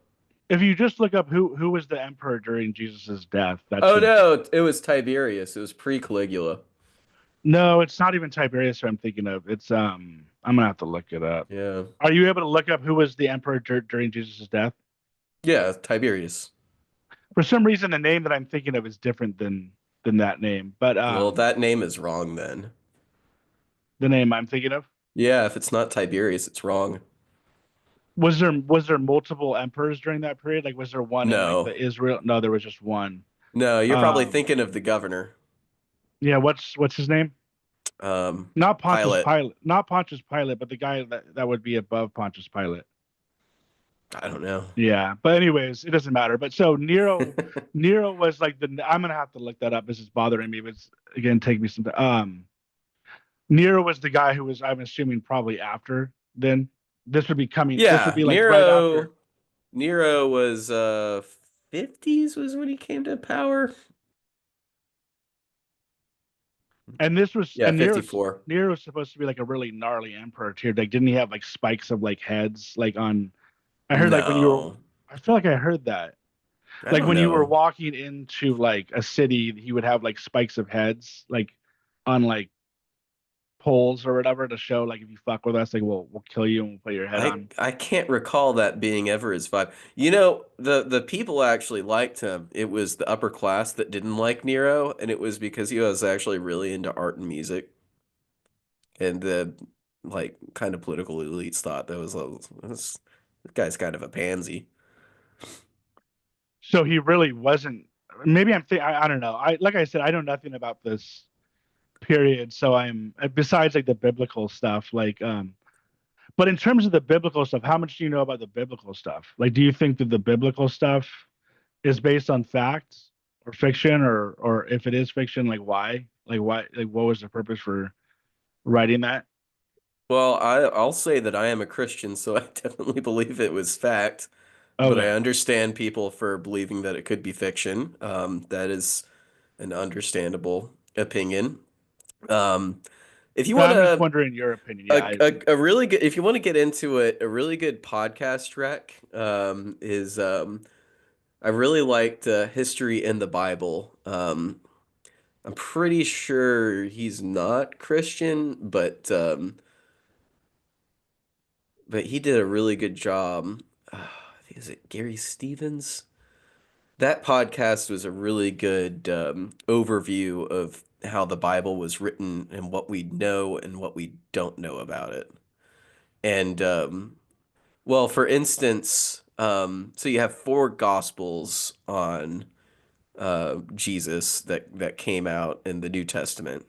If you just look up who was the emperor during Jesus's death, that oh should. no, it was Tiberius. It was pre-Caligula. No, it's not even Tiberius who I'm thinking of. It's I'm gonna have to look it up. Yeah. Are you able to look up who was the emperor during Jesus's death? Yeah, Tiberius. For some reason, the name that I'm thinking of is different than that name, but Well, that name is wrong then. the name I'm thinking of. Yeah, if it's not Tiberius, it's wrong. Was there multiple emperors during that period? Like, was there one in like the No. Israel? No, there was just one. No, you're probably Um, thinking of the governor. yeah, what's his name? Not Pontius Pilate. Pilate, not Pontius Pilate, but the guy that would be above Pontius Pilate. I don't know. Yeah, but anyways, it doesn't matter. But so Nero was like the. I'm gonna have to look that up. This is bothering me, but it's again take me some time. Nero was the guy who was, I'm assuming, probably after then. This would be coming. This would Yeah, be like right after. Nero was 50s was when he came to power. And this was Yeah, and Nero's 54. Nero's supposed to be like a really gnarly emperor too. Like, didn't he have like spikes of like heads like on? I heard like when you were. No. I feel like I heard that. I Like don't when you were know. walking into like a city, he would have like spikes of heads like on like poles or whatever to show like if you fuck with us, like we'll kill you and we'll put your head on. I can't recall that being ever his vibe. You know, the people actually liked him. It was the upper class that didn't like Nero, and it was because he was actually really into art and music. And the like kind of political elites thought that was The guy's kind of a pansy. So he really wasn't. Maybe I don't know. I like I said, I know nothing about this period. So I'm besides like the biblical stuff. But in terms of the biblical stuff, how much do you know about the biblical stuff? Like, do you think that the biblical stuff is based on facts or fiction, or if it is fiction, like why? Like what was the purpose for writing that? Well, I'll say that I am a Christian, so I definitely believe it was fact, but I Okay. understand people for believing that it could be fiction. That is an understandable opinion. Um, if you No, want I'm just to wondering your opinion. Yeah, a really good if you want to get into it, a really good podcast track is I really liked History in the Bible. I'm pretty sure he's not Christian, but he did a really good job. I think is it Gary Stevens? That podcast was a really good overview of how the Bible was written and what we know and what we don't know about it. And well, for instance, so you have four gospels on Jesus that came out in the New Testament,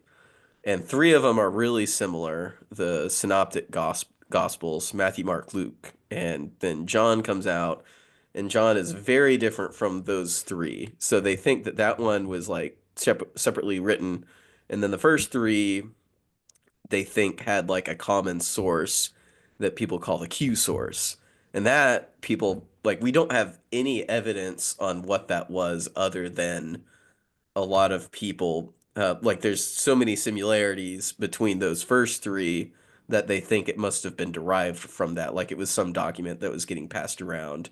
and three of them are really similar. The synoptic gospels, Matthew, Mark, Luke, and then John comes out, and John is very different from those three. So they think that that one was like separately written, and then the first three they think had like a common source that people call the Q source. And that people like we don't have any evidence on what that was other than a lot of people like there's so many similarities between those first three that they think it must have been derived from that, like it was some document that was getting passed around,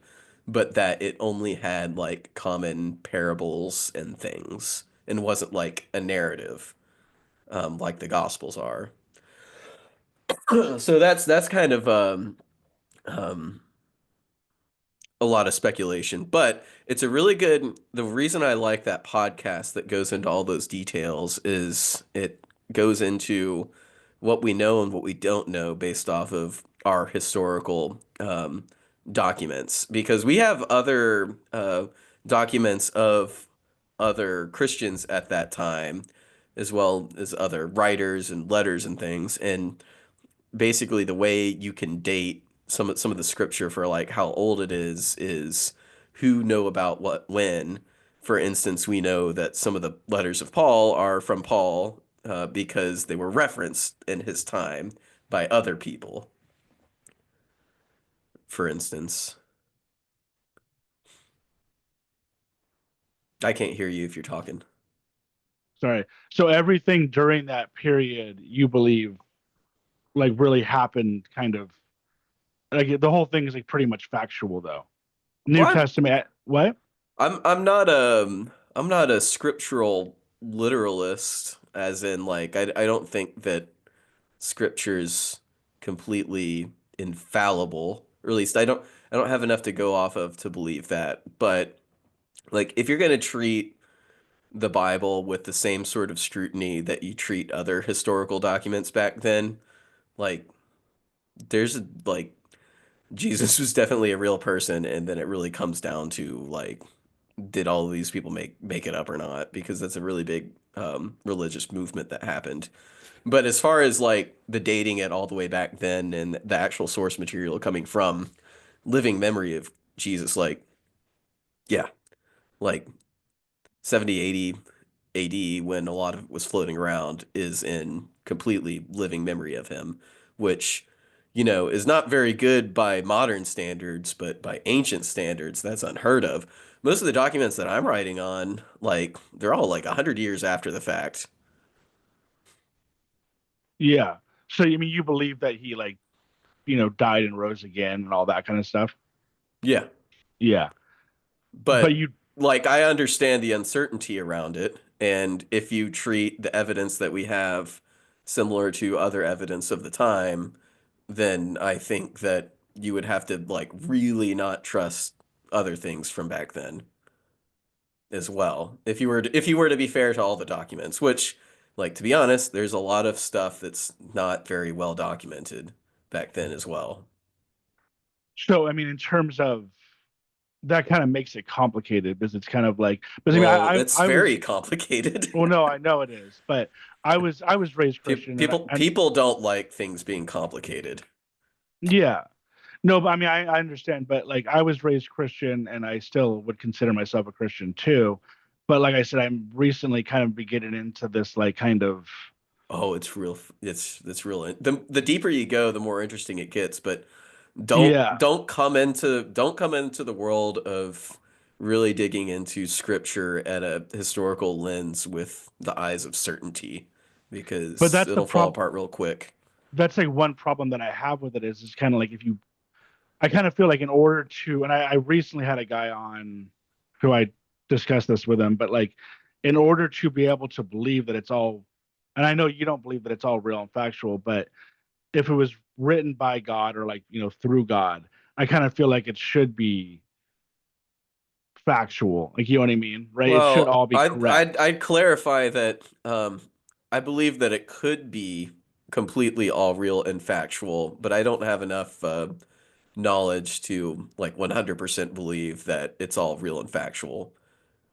but that it only had like common parables and things and wasn't like a narrative like the Gospels are. So that's kind of um, a lot of speculation, but it's a really good. The reason I like that podcast that goes into all those details is it goes into what we know and what we don't know based off of our historical documents, because we have other documents of other Christians at that time, as well as other writers and letters and things, and basically the way you can date some of the scripture for like how old it is who know about what when. For instance, we know that some of the letters of Paul are from Paul because they were referenced in his time by other people. For instance, I can't hear you if you're talking. sorry. So everything during that period, you believe, like really happened, kind of like the whole thing is like pretty much factual, though. New Well, Testament, what? I'm not a scriptural literalist, as in like I don't think that scripture's completely infallible, or at least I don't have enough to go off of to believe that. But like if you're going to treat the Bible with the same sort of scrutiny that you treat other historical documents back then, like there's like Jesus was definitely a real person, and then it really comes down to like did all of these people make it up or not, because that's a really big religious movement that happened. But as far as like the dating it all the way back then and the actual source material coming from living memory of Jesus, like, yeah, like 70, 80 AD, when a lot of it was floating around, is in completely living memory of him, which, you know, is not very good by modern standards, but by ancient standards, that's unheard of. Most of the documents that I'm writing on, like, they're all like 100 years after the fact. Yeah. So you mean you believe that he like died and rose again and all that kind of stuff? Yeah. Yeah. But But you like I understand the uncertainty around it, and if you treat the evidence that we have similar to other evidence of the time, then I think that you would have to like really not trust other things from back then as well. If you were to be fair to all the documents, which like to be honest, there's a lot of stuff that's not very well documented back then as well. So I mean, in terms of that, kind of makes it complicated because it's kind of like, because I mean, Well, it's I very was, complicated. well, no, I know it is, but I was raised Christian, and People don't like things being complicated. yeah, no, but I mean, I understand, but like I was raised Christian, and I still would consider myself a Christian too. But like I said, I'm recently kind of be getting into this like kind of, Oh, it's real. It's real. The deeper you go, the more interesting it gets. But yeah. don't come into the world of really digging into scripture at a historical lens with the eyes of certainty, But because that's the it'll fall problem. apart real quick. That's like one problem that I have with it is kind of like if you, I kind of feel like in order to, and I recently had a guy on who I discussed this with him, but like in order to be able to believe that it's all, and I know you don't believe that it's all real and factual, but if it was written by God or like, through God, I kind of feel like it should be factual. Like, you know what I mean? Right? It should Well, all be correct. I'd clarify that I believe that it could be completely all real and factual, but I don't have enough knowledge to like 100% believe that it's all real and factual.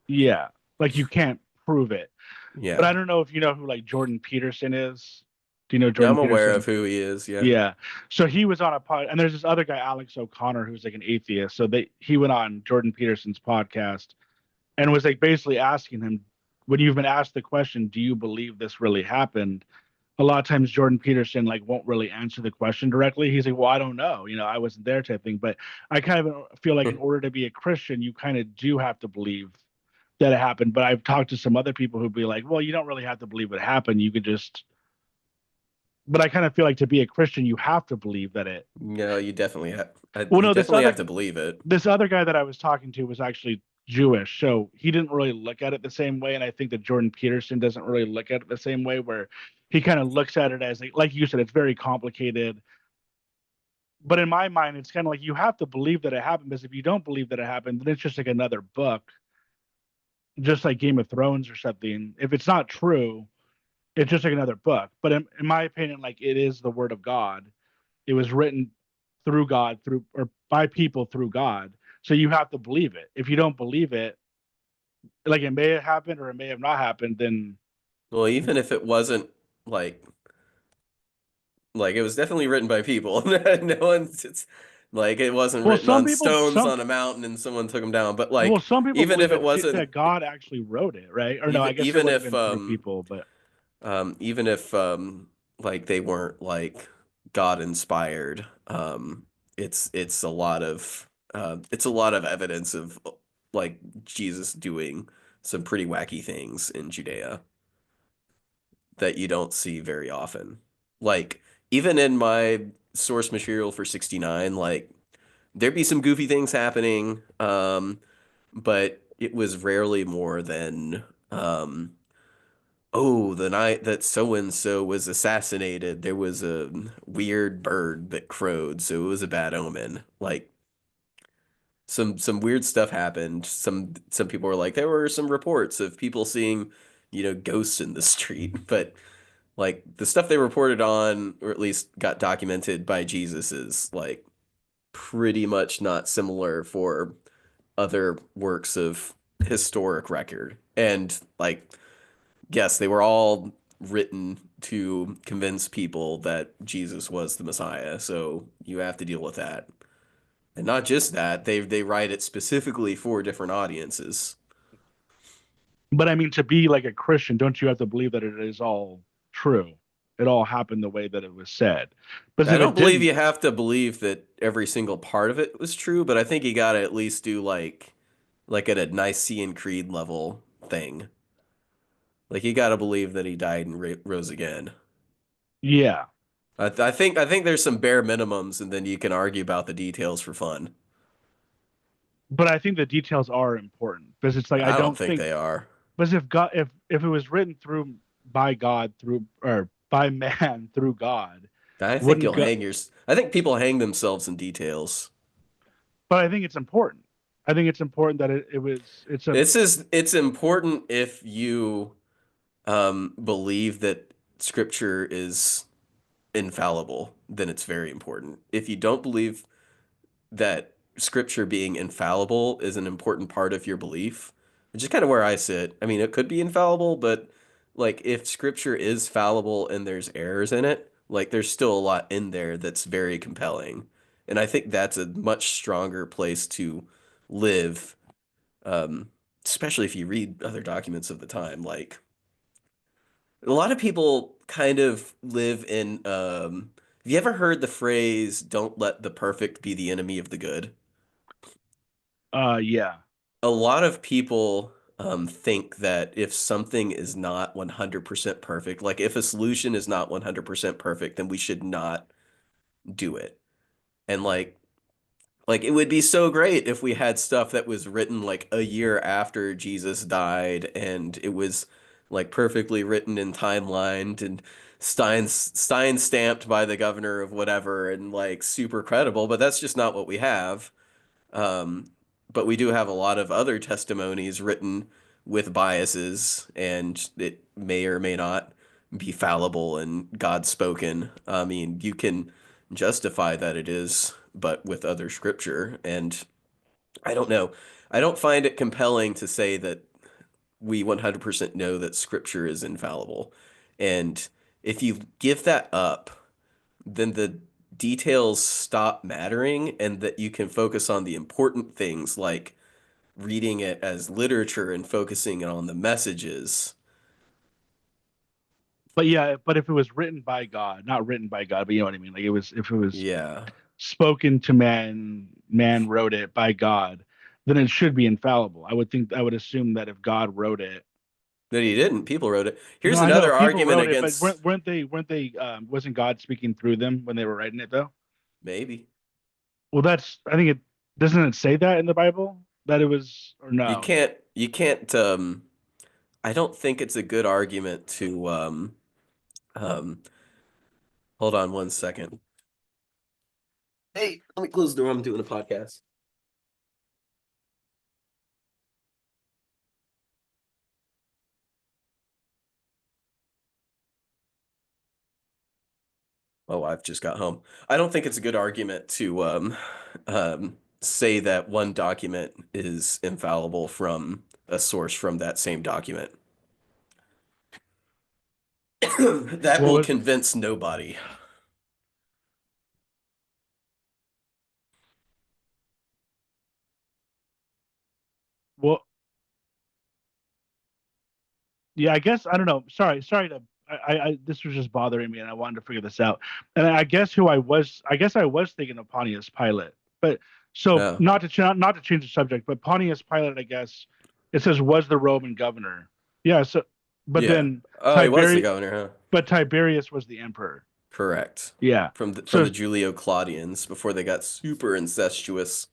Yeah. Like you can't prove it. But I Yeah. don't know if you know who like Jordan Peterson is. Do you know Yeah, Jordan I'm aware of Peterson? who he is. Yeah. Yeah. So he was on a pod, and there's this other guy, Alex O'Connor, who's like an atheist. So he went on Jordan Peterson's podcast and was like basically asking him, when you've been asked the question, do you believe this really happened? A lot of times Jordan Peterson like won't really answer the question directly. He's like, well, I don't know. I wasn't there type thing. But I kind of feel like in order to be a Christian, you kind of do have to believe that it happened. But I've talked to some other people who'd be like, well, you don't really have to believe it happened. You could just, but I kind of feel like to be a Christian, you have to believe that it. No, you definitely have. Well, You no, definitely have to believe it. this other guy that I was talking to was actually Jewish, so he didn't really look at it the same way. And I think that Jordan Peterson doesn't really look at it the same way, where he kind of looks at it as like you said, it's very complicated. But in my mind, it's kind of like you have to believe that it happened, because if you don't believe that it happened, then it's just like another book, just like Game of Thrones or something. If it's not true, it's just like another book. But in my opinion, like it is the word of God. It was written through God, through or by people through God. So you have to believe it. If you don't believe it, like it may have happened or it may have not happened, then Well, even if it wasn't like it was definitely written by people. No one's it's like it wasn't well, written some on people stones some on a mountain and someone took them down. But well, like some people even believe if it that wasn't God actually wrote it, right? Or no, I guess it even would have if been through people, but even if like they weren't like God inspired, it's a lot of it's a lot of evidence of like Jesus doing some pretty wacky things in Judea that you don't see very often. Like even in my source material for 69, like there'd be some goofy things happening, but it was rarely more than oh, the night that so and so was assassinated, there was a weird bird that crowed, so it was a bad omen. Like some weird stuff happened. Some people were like, there were some reports of people seeing, ghosts in the street, but like the stuff they reported on, or at least got documented by Jesus, is like pretty much not similar for other works of historic record. And like yes, they were all written to convince people that Jesus was the Messiah. So you have to deal with that. And not just that, they write it specifically for different audiences. I mean, to be like a Christian, don't you have to believe that it is all true? It all happened the way that it was said. Because I if don't it believe didn't, you have to believe that every single part of it was true, but I think you got to at least do like at a Nicene Creed level thing. Like you got to believe that he died and rose again. yeah. I think there's some bare minimums, and then you can argue about the details for fun. But I think the details are important, because it's like I I don't don't think think, they are. because if it was written through by God through or by man through God, I think wouldn't you'll go. hang your. I think people hang themselves in details. But I think it's important. I think it's important that it's a. It's important if you believe that scripture is infallible, then it's very important. If you don't believe that scripture being infallible is an important part of your belief, which is kind of where I sit. I mean, it could be infallible, but like if scripture is fallible and there's errors in it, like there's still a lot in there that's very compelling. And I think that's a much stronger place to live, um, especially if you read other documents of the time. Like a lot of people kind of live in, have you ever heard the phrase, don't let the perfect be the enemy of the good? Yeah. A lot of people think that if something is not 100% perfect, like if a solution is not 100% perfect, then we should not do it. And like it would be so great if we had stuff that was written like a year after Jesus died and it was like perfectly written and timelined and Stein stamped by the governor of whatever and like super credible, but that's just not what we have. Um, but we do have a lot of other testimonies written with biases, and it may or may not be fallible and God spoken. I mean, you can justify that it is, but with other scripture. And I don't know. I don't find it compelling to say that we 100% know that scripture is infallible. And if you give that up, then the details stop mattering and that you can focus on the important things like reading it as literature and focusing on the messages. But yeah, but if it was written by God, not written by God, but you know what I mean? Like it was, if it was Yeah. spoken to man, man wrote it by God, then it should be infallible. I would assume that if God wrote it, No, he didn't. People wrote it. no, Here's I know another people argument wrote it, but against weren't they, wasn't God speaking through them when they were writing it though? maybe. Well, I think doesn't it say that in the Bible that it was, or You no? can't you can't I don't think it's a good argument to um hold on one second. Hey, let me close the door. I'm doing a podcast. My wife just got home. I don't think it's a good argument to say that one document is infallible from a source from that same document. That What will was, convince nobody. well, yeah, I guess I don't know. Sorry to. This was just bothering me, and I wanted to figure this out. And I guess I was thinking of Pontius Pilate. But so No. not to change the subject, but Pontius Pilate, I guess it says was the Roman governor. Yeah. So, but Yeah. then Oh, he was the Tiberius, governor, huh? but Tiberius was the emperor. Correct. Yeah. From So the Julio Claudians before they got super incestuous.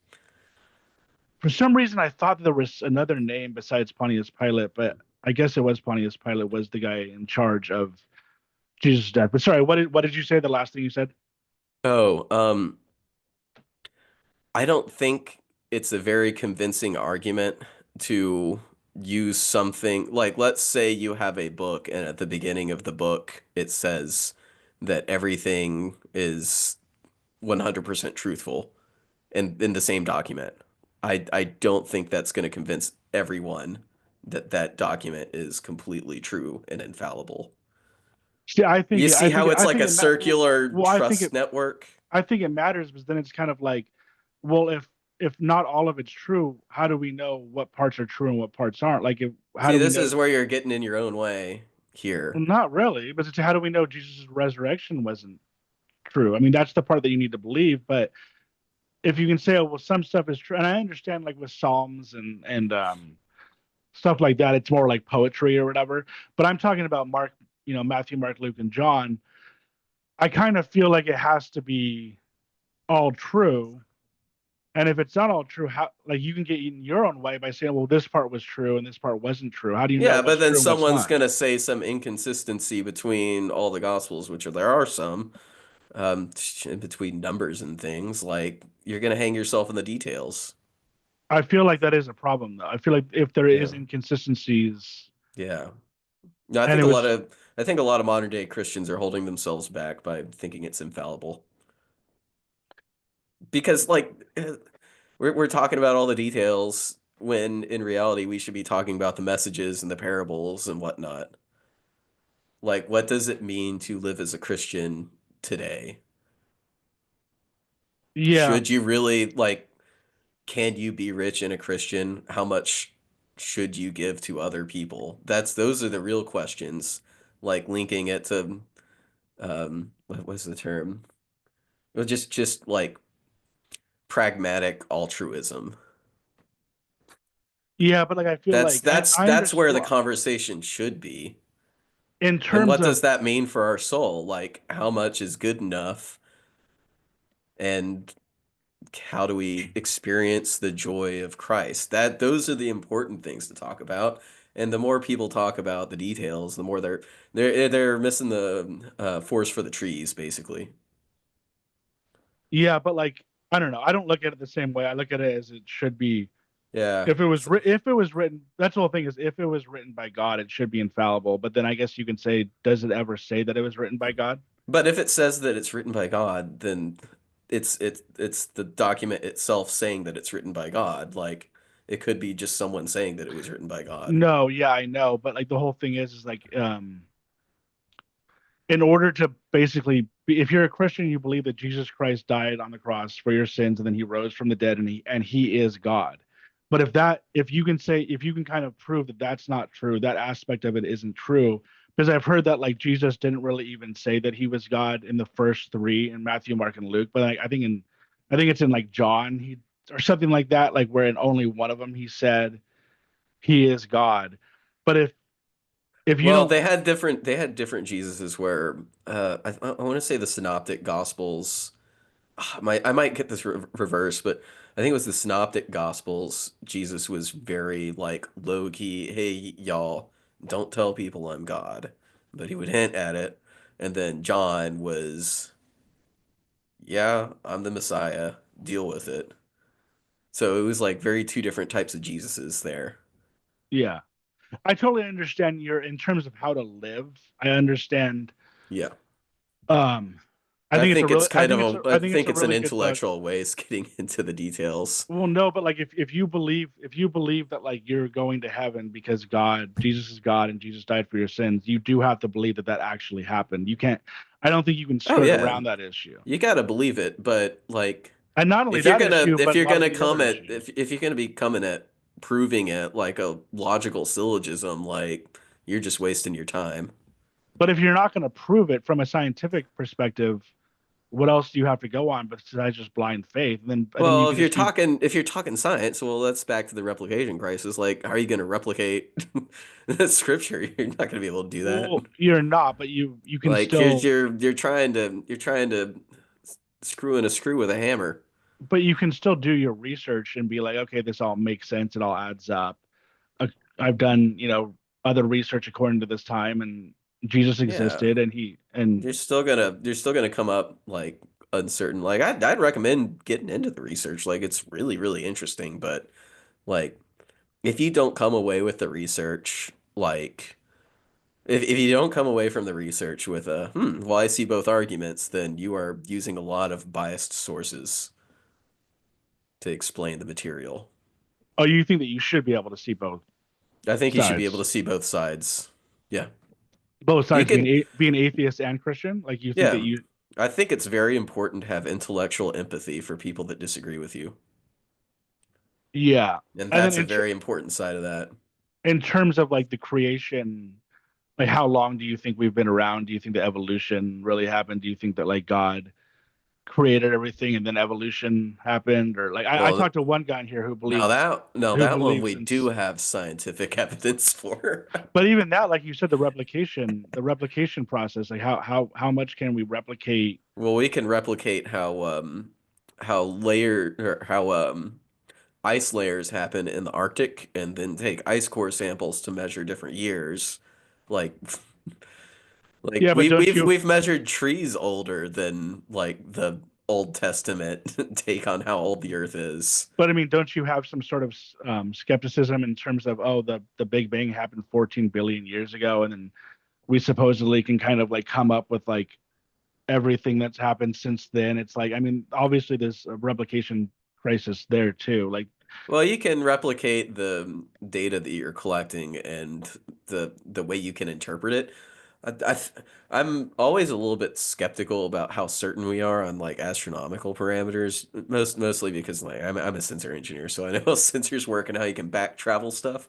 for some reason, I thought there was another name besides Pontius Pilate, but I guess it was Pontius Pilate was the guy in charge of Jesus' death. But sorry, what did you say? The last thing you said? Oh, I don't think it's a very convincing argument to use something like, let's say you have a book, and at the beginning of the book, it says that everything is 100% truthful in the same document. I don't think that's going to convince everyone that that document is completely true and infallible. See, You see how it's I like think a circular well, trust network? I think it matters, but then it's kind of like, well, if not all of it's true, how do we know what parts are true and what parts aren't? Like, if how See, do we this know? is where you're getting in your own way here. Well, not really, but it's how do we know Jesus' resurrection wasn't true? I mean, that's the part that you need to believe. But if you can say, oh, well, some stuff is true, and I understand, like with Psalms and stuff like that, it's more like poetry or whatever. But I'm talking about Mark, Matthew, Mark, Luke, and John. I kind of feel like it has to be all true. And if it's not all true, how like you can get in your own way by saying, well, this part was true and this part wasn't true. How do you know Yeah, what's but then true and what's someone's not? gonna say some inconsistency between all the gospels, which there are some, um, between numbers and things. Like you're gonna hang yourself in the details. I feel like that is a problem, though. I feel like if there Yeah, is inconsistencies, yeah. No, and it was, I think a lot of modern day Christians are holding themselves back by thinking it's infallible. because like we're talking about all the details when in reality we should be talking about the messages and the parables and whatnot. Like, what does it mean to live as a Christian today? Yeah, Should you really like, can you be rich in a Christian? How much should you give to other people? Those are the real questions. Like linking it to what was the term? Well, just like pragmatic altruism. yeah, but like I feel That's like that's I that's where understand the conversation should be. in And terms what of does that mean for our soul? Like, how much is good enough? And how do we experience the joy of Christ? Those are the important things to talk about. And the more people talk about the details, the more they're missing the forest for the trees, basically. yeah, but like I don't know. I don't look at it the same way. I look at it as it should be. Yeah. If it was written, that's the whole thing is if it was written by God, it should be infallible. But then I guess you can say, does it ever say that it was written by God? But if it says that it's written by God, then it's the document itself saying that it's written by God. Like it could be just someone saying that it was written by God. No, yeah, I know, but like the whole thing is like in order to basically be, if you're a Christian, you believe that Jesus Christ died on the cross for your sins and then he rose from the dead and he is God. But if you can say if you can kind of prove that that's not true, that aspect of it isn't true, because I've heard that like Jesus didn't really even say that he was God in the first three in Matthew, Mark, and Luke, but like, I think it's in like John he or something like that, like where in only one of them he said he is God. But if you Well, don't they had different Jesuses where I want to say the Synoptic Gospels. I might get this reversed, but I think it was the Synoptic Gospels. Jesus was very like low key. Hey, y'all, don't tell people I'm God, but he would hint at it. And then John was, yeah, I'm the Messiah. Deal with it. So it was like very two different types of Jesuses there. yeah. I totally understand your in terms of how to live. I understand. Yeah. Um, I think it's kind of I I think it's think a it's an really good book. intellectual ways getting into the details. Well, no, but like if you believe that like you're going to heaven because God Jesus is God and Jesus died for your sins, you do have to believe that that actually happened. You can't. I don't think you can Oh skirt yeah. around that issue. You gotta believe it, but like And not only that issue, if but a you're lot of gonna the other come at issues. if you're gonna be coming at proving it like a logical syllogism, like you're just wasting your time. But if you're not going to prove it from a scientific perspective, what else do you have to go on besides just blind faith? And then you Well, could just be. if you're talking science, well, that's back to the replication crisis. Like, how are you gonna replicate the scripture? You're not gonna be able to do that. Well, you're not, but you can Like still you're trying to screw in a screw with a hammer. do your research and be like, okay, this all makes sense. It all adds up. Uh, I've done, other research according to this time, and Jesus Yeah. existed, and he and You're still gonna come up like uncertain. Like I'd recommend getting into the research. Like it's really interesting, but like if you don't come away with the research, like if you don't come away from the research with a well, I see both arguments, then you are using a lot of biased sources to explain the material. oh, you think that you should be able to see I think you should be able to sides, see both sides. Yeah. both You sides being can, being atheist and Christian. Like you think that yeah. you, I think it's very important to have intellectual empathy for people that disagree with you. yeah, And and then that's a very important side of that. in terms of like the creation. Like, how long do you think we've been around? Do you think the evolution really happened? Do you think that like God created everything and then evolution happened? Or like I Well, talked to one guy in here now who that one believes we in, do have scientific evidence for. but even that, like you said, the replication process, like how much can we replicate? Well, we can replicate how ice layers happen in the Arctic and then take ice core samples to measure different years. Like like Yeah, but don't you? we've measured trees older than like the Old Testament take on how old the Earth is. But I mean, don't you have some sort of skepticism in terms of the Big Bang happened 14 billion years ago, and then we supposedly can kind of like come up with like everything that's happened since then. It's like, I mean, obviously there's a replication crisis there too. Like, Well, you can replicate the data that you're collecting and the way you can interpret it. I'm always a little bit skeptical about how certain we are on like astronomical parameters, mostly because like I'm a sensor engineer, so I know how sensors work and how you can back travel stuff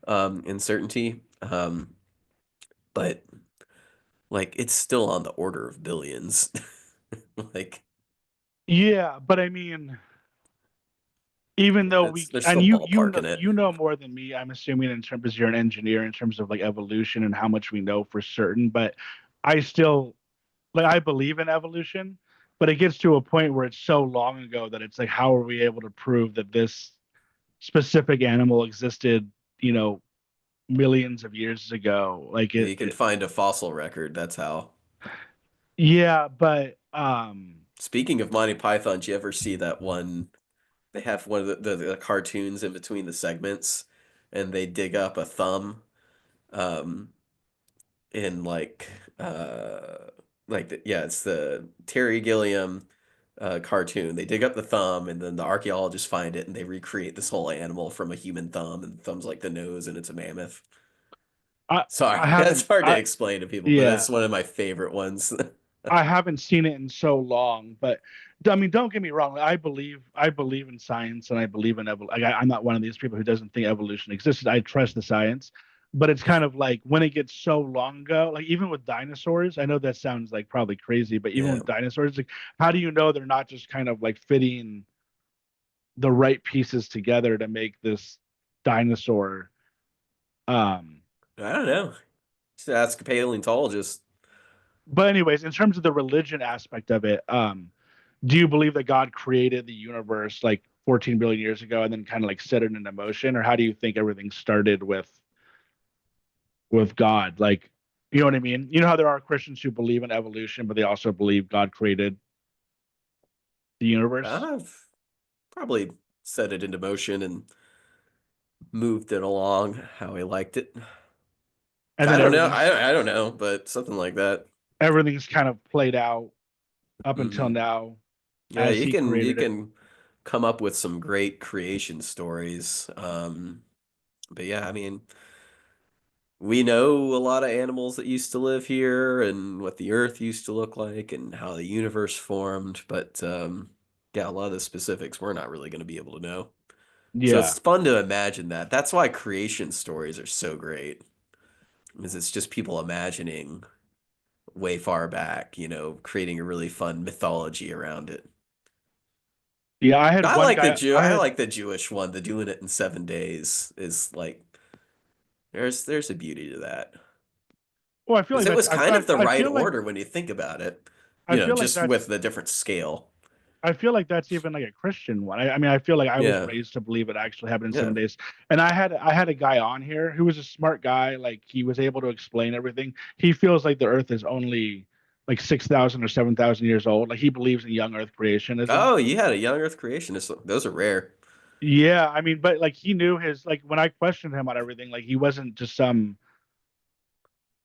in certainty. But like it's still on the order of billions. Like yeah, but I mean, even though that's we they're and still ballparking it. you know more than me, I'm assuming in terms of you're an engineer in terms of like evolution and how much we know for certain, but I still like I believe in evolution, but it gets to a point where it's so long ago that it's like how are we able to prove that this specific animal existed, you know, millions of years ago? Like You can find a fossil record. That's how. yeah, but Speaking of Monty Python, did you ever see that one? They have one of the cartoons in between the segments, and they dig up a thumb, um, in yeah, it's the Terry Gilliam cartoon. They dig up the thumb, and then the archaeologists find it, and they recreate this whole animal from a human thumb, and the thumb's like the nose, and it's a mammoth. I Sorry, I that's haven't hard to I explain to people, but yeah, that's one of my favorite ones. I haven't seen it in so long, but I mean, don't get me wrong. I believe in science, and I believe in evolution. Like, I'm not one of these people who doesn't think evolution existed. I trust the science, but it's kind of like when it gets so long ago. Like even with dinosaurs, I know that sounds like probably crazy, but even Yeah, with dinosaurs, like how do you know they're not just kind of like fitting the right pieces together to make this dinosaur? Um, I don't know. Just ask a paleontologist. but anyways, in terms of the religion aspect of it, do you believe that God created the universe like 14 billion years ago and then kind of like set it into motion, or how do you think everything started with God? Like, you know what I mean? You know how there are Christians who believe in evolution, but they also believe God created the universe, I've probably set it into motion and moved it along how he liked it. and I then don't know. I don't know, but something like that. everything's kind of played out up until Hmm. now Yeah, as He you created it. can come up with some great creation stories. But yeah, I mean, we know a lot of animals that used to live here and what the Earth used to look like and how the universe formed, but yeah, a lot of the specifics we're not really going to be able to know. So Yeah, it's fun to imagine that. That's why creation stories are so great, is it's just people imagining way far back, creating a really fun mythology around it. yeah. I had one guy. I I had like the Jewish one, the doing it in 7 days is like there's a beauty to that. well, I feel Because like it that's was kind of the I right feel like order when you think about it, I feel like just that's with the different scale. I feel like that's even like a Christian one. I mean, I feel like I was Yeah. raised to believe it actually happened in Yeah. 7 days. And I had a guy on here who was a smart guy. Like he was able to explain everything. He feels like the Earth is only like 6,000 or 7,000 years old. Like he believes in young Earth creationism. Oh, you had a young Earth creationist. Those are rare. Yeah, I mean, but like he knew his like when I questioned him on everything, like he wasn't just some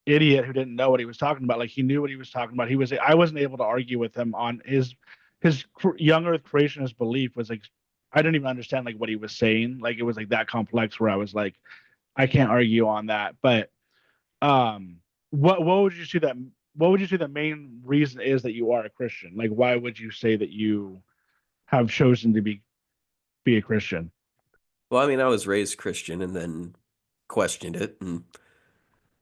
idiot who didn't know what he was talking about. Like he knew what he was talking about. He was I wasn't able to argue with him on his young Earth creationist belief was like I didn't even understand like what he was saying. Like it was like that complex where I was like I can't argue on that. But um, what would you say that what would you say the main reason is that you are a Christian? Like why would you say that you have chosen to be a Christian? Well, I mean, I was raised Christian and then questioned it, and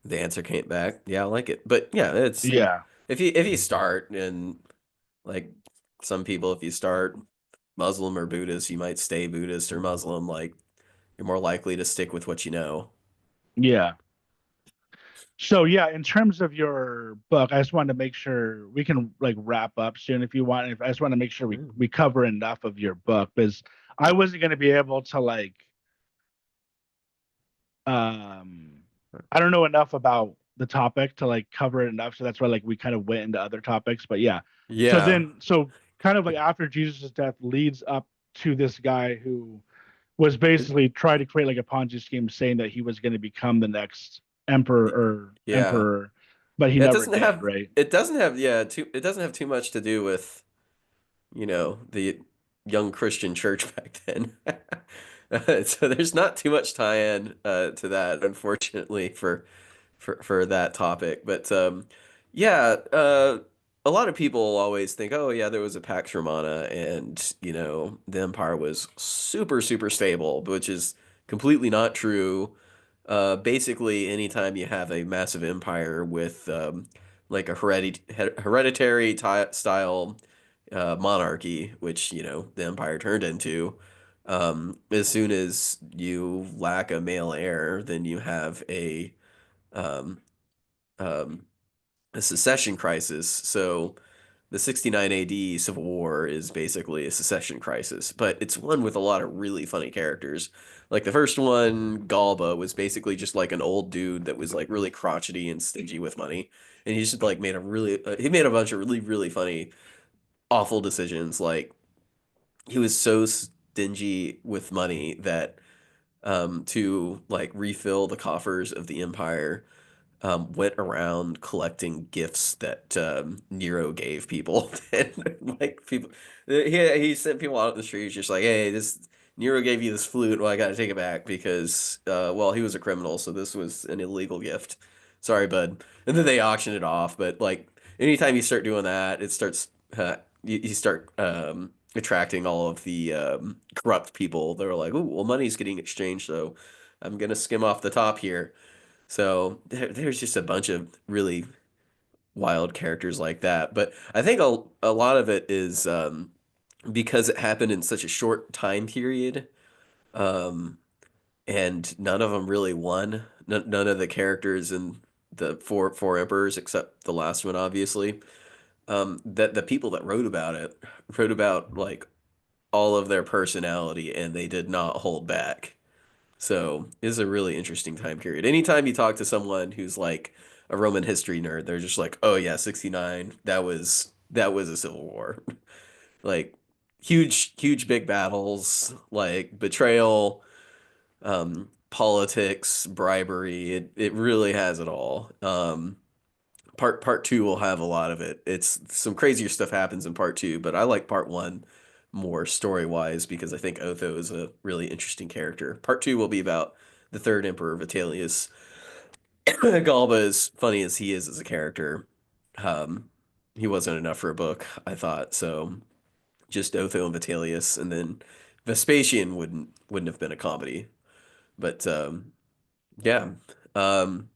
the answer came back, yeah, I like it. But yeah, it's Yeah, if you start and like some people, if you start Muslim or Buddhist, you might stay Buddhist or Muslim. Like you're more likely to stick with what you know. yeah. So yeah, in terms of your book, I just wanted to make sure we can like wrap up soon if you want. If I just want to make sure Mm. we cover enough of your book because I wasn't going to be able to like um I don't know enough about the topic to like cover it enough. So that's why like we kind of went into other topics. But yeah. Yeah. So kind of like after Jesus' death leads up to this guy who was basically trying to create like a Ponzi scheme saying that he was going to become the next emperor or Yeah. emperor. but he Yeah, never did, right? it doesn't have yeah, too it doesn't have too much to do with, the young Christian church back then. So there's not too much tie-in to that, unfortunately, for that topic. But yeah, a lot of people always think, oh yeah, there was a Pax Romana, and the empire was super super stable, which is completely not true. Basically, anytime you have a massive empire with like a hereditary style monarchy, which the empire turned into, as soon as you lack a male heir, then you have um, um, a secession crisis. So the 69 AD Civil War is basically a secession crisis, but it's one with a lot of really funny characters. Like the first one, Galba, was basically just like an old dude that was like really crotchety and stingy with money. And he just like he made a bunch of really, really funny, awful decisions. Like he was so stingy with money that to like refill the coffers of the empire, went around collecting gifts that Nero gave people. And like people, he sent people out in the streets just like, hey, this Nero gave you this flute. Well, I got to take it back because, well, he was a criminal, so this was an illegal gift. Sorry, bud. And then they auction it off. But like anytime you start doing that, it starts, you start attracting all of the corrupt people. They're like, oh, well, money's getting exchanged, so I'm gonna skim off the top here. So there's just a bunch of really wild characters like that. But I think a lot of it is because it happened in such a short time period, um, and none of them really won. None of the characters in the four emperors, except the last one, obviously. That the people that wrote about like all of their personality, and they did not hold back. So it's a really interesting time period. Anytime you talk to someone who's like a Roman history nerd, they're just like, "Oh yeah, 69, that was a civil war." Like huge, huge big battles, like betrayal, politics, bribery. It really has it all. Part two will have a lot of it. It's some crazier stuff happens in part two, but I like part one more story wise because I think Otho is a really interesting character. Part two will be about the third emperor Vitellius. Galba, as funny as he is as a character, um, he wasn't enough for a book, I thought. So just Otho and Vitellius, and then Vespasian wouldn't have been a comedy. But yeah, um,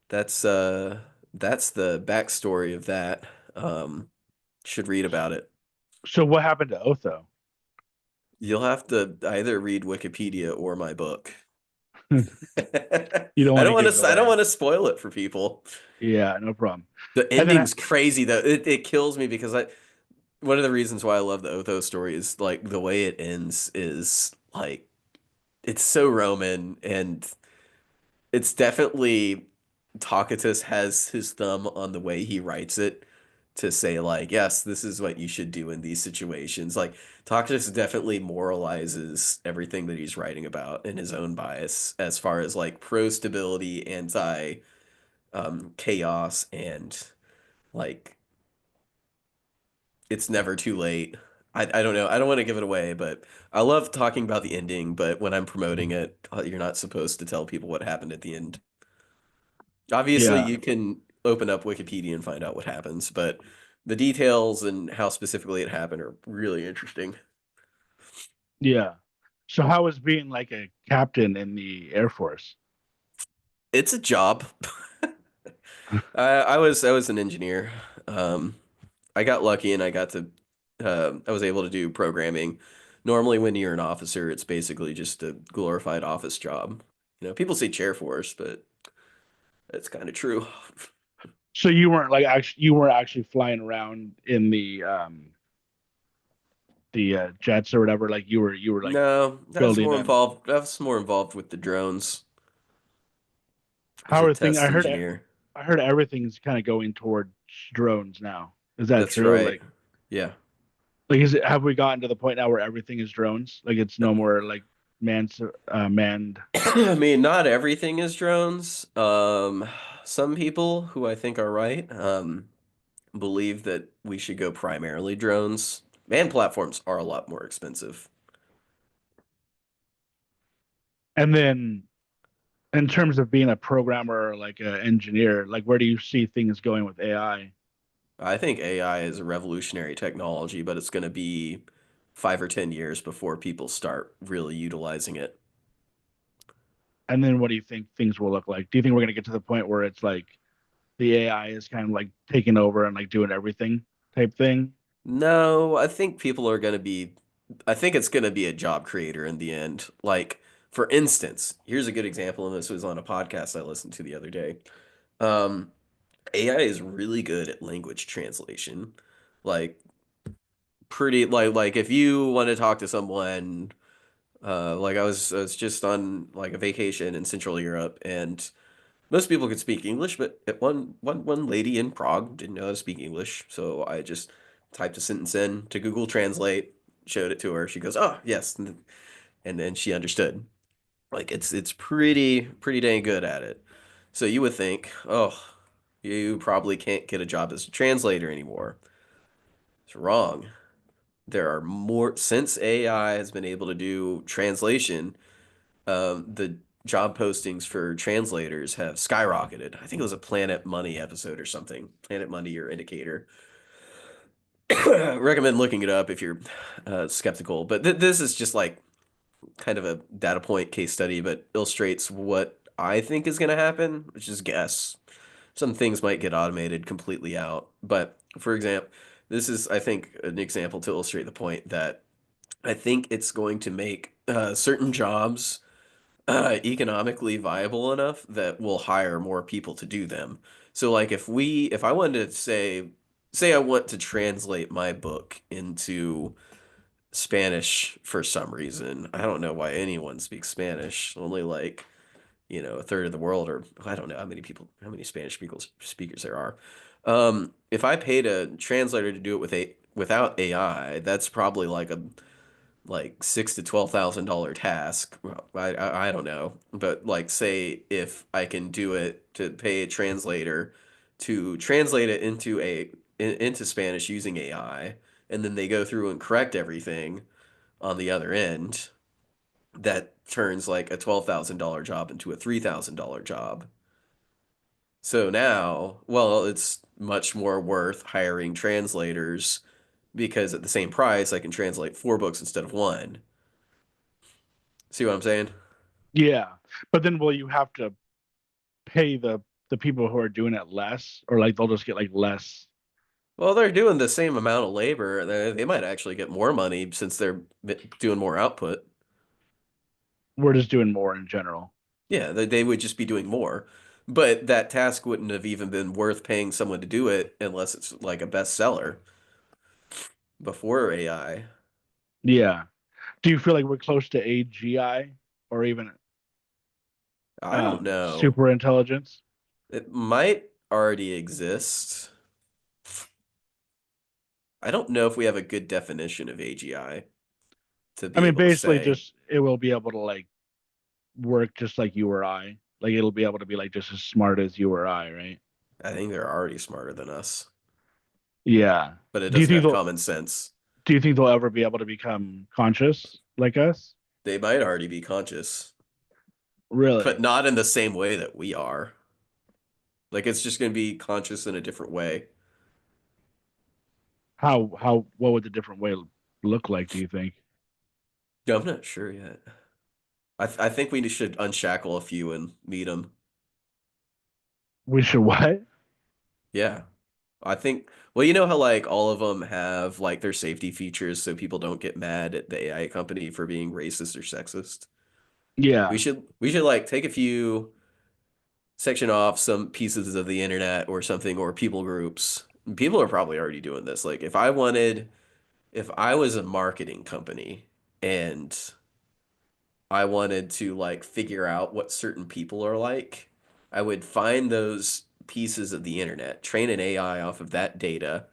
that's uh, that's the backstory of that. Should read about it. So what happened to Otho? You'll have to either read Wikipedia or my book. You don't I want don't to want give it to. I don't away. want to spoil it for people. Yeah, no problem. The And then ending's crazy though. It kills me because one of the reasons why I love the Otho story is like the way it ends is like it's so Roman, and it's definitely Tacitus has his thumb on the way he writes it to say like, yes, this is what you should do in these situations. Like Tacitus definitely moralizes everything that he's writing about in his own bias as far as like pro stability, anti chaos, and like it's never too late. I don't know. I don't want to give it away, but I love talking about the ending, but when I'm promoting it, you're not supposed to tell people what happened at the end. Obviously, yeah, you can open up Wikipedia and find out what happens, but the details and how specifically it happened are really interesting. yeah. So how was being like a captain in the Air Force? It's a job. I was an engineer. Um, I got lucky and I was able to do programming. Normally, when you're an officer, it's basically just a glorified office job. People say chair force, but it's kind of true. So you weren't actually flying around in the jets or whatever. Like you were like No, building them. That's more involved with the drones as How a are things? test engineer. I heard everything's kind of going toward drones now. Is that That's true? right. Yeah. Like is it have we gotten to the point now where everything is drones? Like it's no more like manned. I mean, not everything is drones. Some people who I think are right, believe that we should go primarily drones. Man, platforms are a lot more expensive. And then in terms of being a programmer or like an engineer, like where do you see things going with AI? I think AI is a revolutionary technology, but it's going to be 5 or 10 years before people start really utilizing it. And then what do you think things will look like? Do you think we're going to get to the point where it's like the AI is kind of like taking over and like doing everything type thing? No, I think it's going to be a job creator in the end. Like, for instance, here's a good example, and this was on a podcast I listened to the other day. Um, AI is really good at language translation. Like, like if you want to talk to someone, like I was just on like a vacation in Central Europe, and most people could speak English, but one lady in Prague didn't know how to speak English, so I just typed a sentence in to Google Translate, showed it to her. She goes, "Oh, yes," and then she understood. Like it's pretty dang good at it. So you would think, oh, you probably can't get a job as a translator anymore. It's wrong. There are more since AI has been able to do translation. The job postings for translators have skyrocketed. I think it was a Planet Money episode or something. Planet Money or Indicator. Recommend looking it up if you're skeptical. But this is just like kind of a data point case study, but illustrates what I think is going to happen, which is guess. Some things might get automated completely out. But for example, this is, I think, an example to illustrate the point that I think it's going to make certain jobs economically viable enough that we'll hire more people to do them. So like if I wanted to say I want to translate my book into Spanish for some reason. I don't know why anyone speaks Spanish. Only like, a third of the world, or I don't know how many Spanish speakers there are. If I paid a translator to do it without AI, that's probably like a $6,000 to $12,000 task. Well, I don't know, but like say if I can do it to pay a translator to translate it into Spanish using AI, and then they go through and correct everything on the other end, that turns like a $12,000 job into a $3,000 job. So now, well, it's much more worth hiring translators because at the same price, I can translate 4 books instead of one. See what I'm saying? Yeah, but then will you have to pay the people who are doing it less, or like they'll just get like less? Well, they're doing the same amount of labor. They might actually get more money since they're doing more output. We're just doing more in general. Yeah, they would just be doing more. But that task wouldn't have even been worth paying someone to do it unless it's like a bestseller before AI. Yeah. Do you feel like we're close to AGI or even I don't know. super intelligence? It might already exist. I don't know if we have a good definition of AGI to I be mean, able to basically, say. just it will be able to like work just like you or I. Like it'll be able to be like just as smart as you or I, right? I think they're already smarter than us, Yeah. but it Do you doesn't think have they'll common sense. do you think they'll ever be able to become conscious like us? They might already be conscious, but Really? not in the same way that we are. Like it's just going to be conscious in a different way. How what would the different way look like, do you think? Yeah, I'm not sure yet. I think we should unshackle a few and meet them. We should what? Yeah. I think, well, you know how like all of them have like their safety features so people don't get mad at the AI company for being racist or sexist. Yeah. We should like take a few, section off some pieces of the internet or something, or people groups. People are probably already doing this. Like if I was a marketing company and I wanted to like figure out what certain people are like, I would find those pieces of the internet, train an AI off of that data,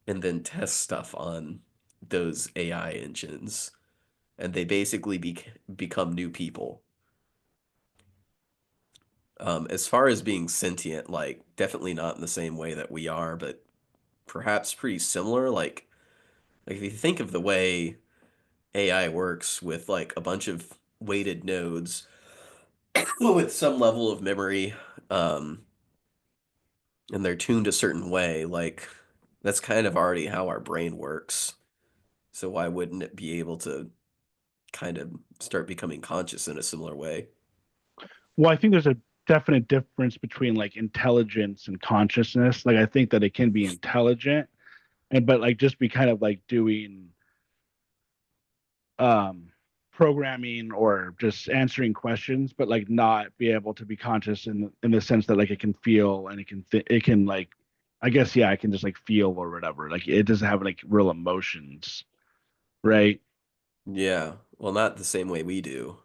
and then test stuff on those AI engines. and they basically become new people. As far as being sentient, like definitely not in the same way that we are, but perhaps pretty similar. Like if you think of the way AI works with like a bunch of weighted nodes with some level of memory, um, and they're tuned a certain way, like that's kind of already how our brain works. So why wouldn't it be able to kind of start becoming conscious in a similar way? Well, I think there's a definite difference between like intelligence and consciousness. Like I think that it can be intelligent and but like just be kind of like doing um programming or just answering questions, but like not be able to be conscious in the sense that like it can feel and it can like I guess yeah, it can just like feel or whatever. Like it doesn't have like real emotions, right? Yeah, well, not the same way we do.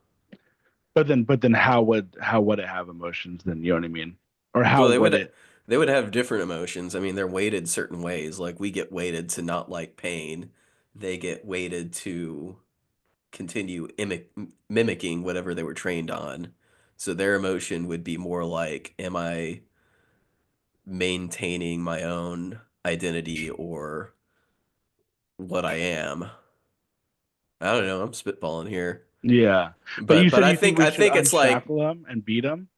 But then how would it have emotions then, you know what I mean? Or how Well, would it? they would have different emotions. I mean, they're weighted certain ways. Like we get weighted to not like pain. They get weighted to continue mimicking whatever they were trained on. So their emotion would be more like, am I maintaining my own identity or what I am? I don't know. I'm spitballing here. Yeah. But you But said you think we I should think it's like unshackle them and beat them?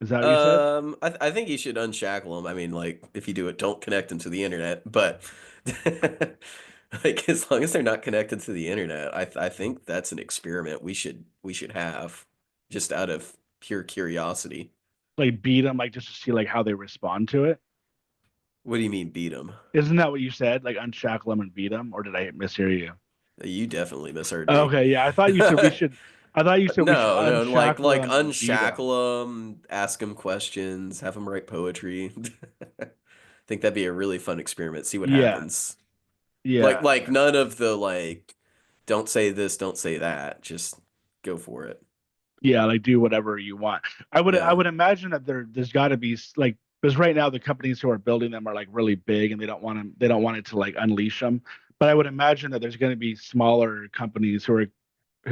Is that what you said? I think you should unshackle them. I mean, like if you do it, don't connect them to the internet. But like as long as they're not connected to the internet, I think that's an experiment we should have just out of pure curiosity. Like beat them, like just to see like how they respond to it? What do you mean beat them? Isn't that what you said? Like unshackle them and beat them, or did I mishear you? You definitely misheard me. Okay, yeah, I thought you said we should. I thought you said we should No, unshackle like them and beat them. unshackle them, ask them questions, have them write poetry. I think that'd be a really fun experiment. See what Yeah, happens. yeah, Like none of the like don't say this, don't say that. Just go for it. yeah. Like do whatever you want. I Yeah. would imagine that there's got to be like because right now the companies who are building them are like really big and they don't want it to like unleash them. But I would imagine that there's going to be smaller companies who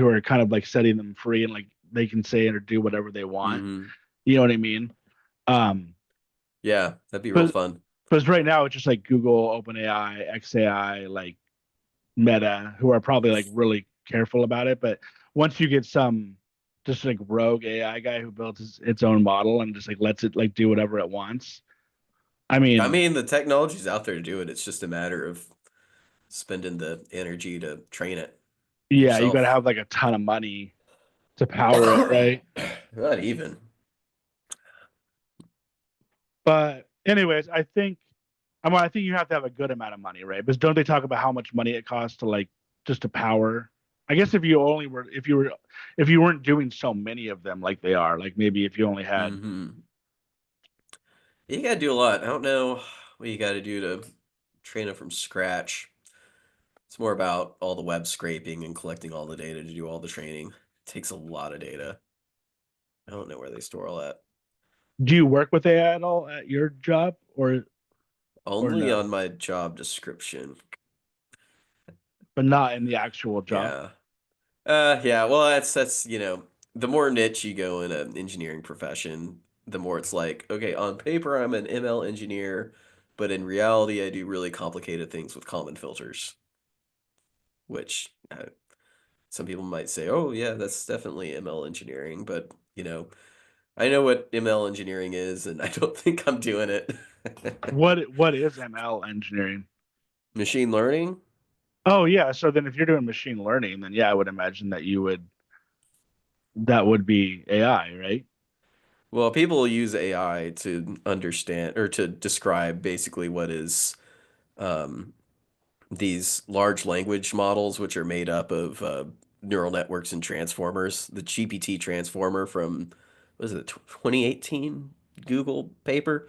are kind of like setting them free and like they can say or do whatever they want. Hmm. You know what I mean? Um, Yeah, that'd be real but fun. because right now it's just like Google, OpenAI, XAI, like Meta, who are probably like really careful about it. But once you get some just like rogue AI guy who builds its own model and just like lets it like do whatever it wants. I I mean, mean, the technology's out there to do it. It's just a matter of spending the energy to train it yeah, you got to yourself. have like a ton of money to power it, right? Not even. But anyways, I think you have to have a good amount of money, right? But don't they talk about how much money it costs to like just to power? I guess if you weren't doing so many of them like they are, like maybe if you only had Hmm. You gotta do a lot. I don't know what you gotta do to train it from scratch. It's more about all the web scraping and collecting all the data to do all the training. It takes a lot of data. I don't know where they store all that. do you work with AI at all at your job or Only on no? my job description. But not in the actual job. Yeah. Yeah, well that's the more niche you go in an engineering profession, the more it's like, okay, on paper I'm an ML engineer, but in reality I do really complicated things with common filters, which some people might say, "Oh, yeah, that's definitely ML engineering," but I know what ML engineering is and I don't think I'm doing it. What is ML engineering? Machine learning? Oh yeah, so then if you're doing machine learning, then yeah, I would imagine that would be AI, right? Well, people use AI to understand or to describe basically what is um, these large language models, which are made up of neural networks and transformers. The GPT transformer from, what was it, 2018 Google paper?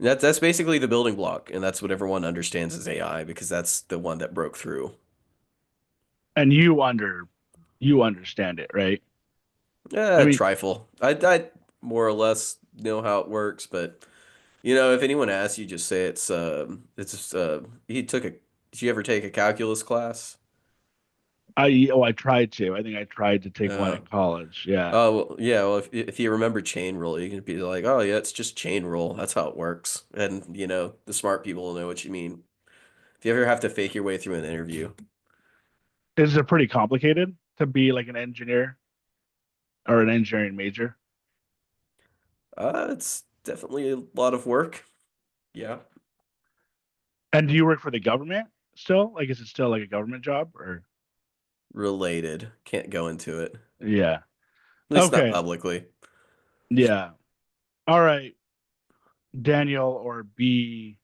That's basically the building block, and that's what everyone understands as AI because that's the one that broke through. And you understand it, right? I mean, Trifle. I more or less know how it works, but if anyone asks you, just say it's he took a. Did you ever take a calculus class? I tried to. I think I tried to take one Uh, in college. Yeah. oh, well, yeah. Well, if you remember chain rule, you can be like, oh yeah, it's just chain rule. That's how it works. And the smart people will know what you mean. If you ever have to fake your way through an interview, Is it pretty complicated to be like an engineer or an engineering major? it's definitely a lot of work. Yeah, And do you work for the government still? Like, is it still like a government job or? related. Can't go into it. Yeah. At least not Okay. publicly. Yeah. All right. Daniel or B.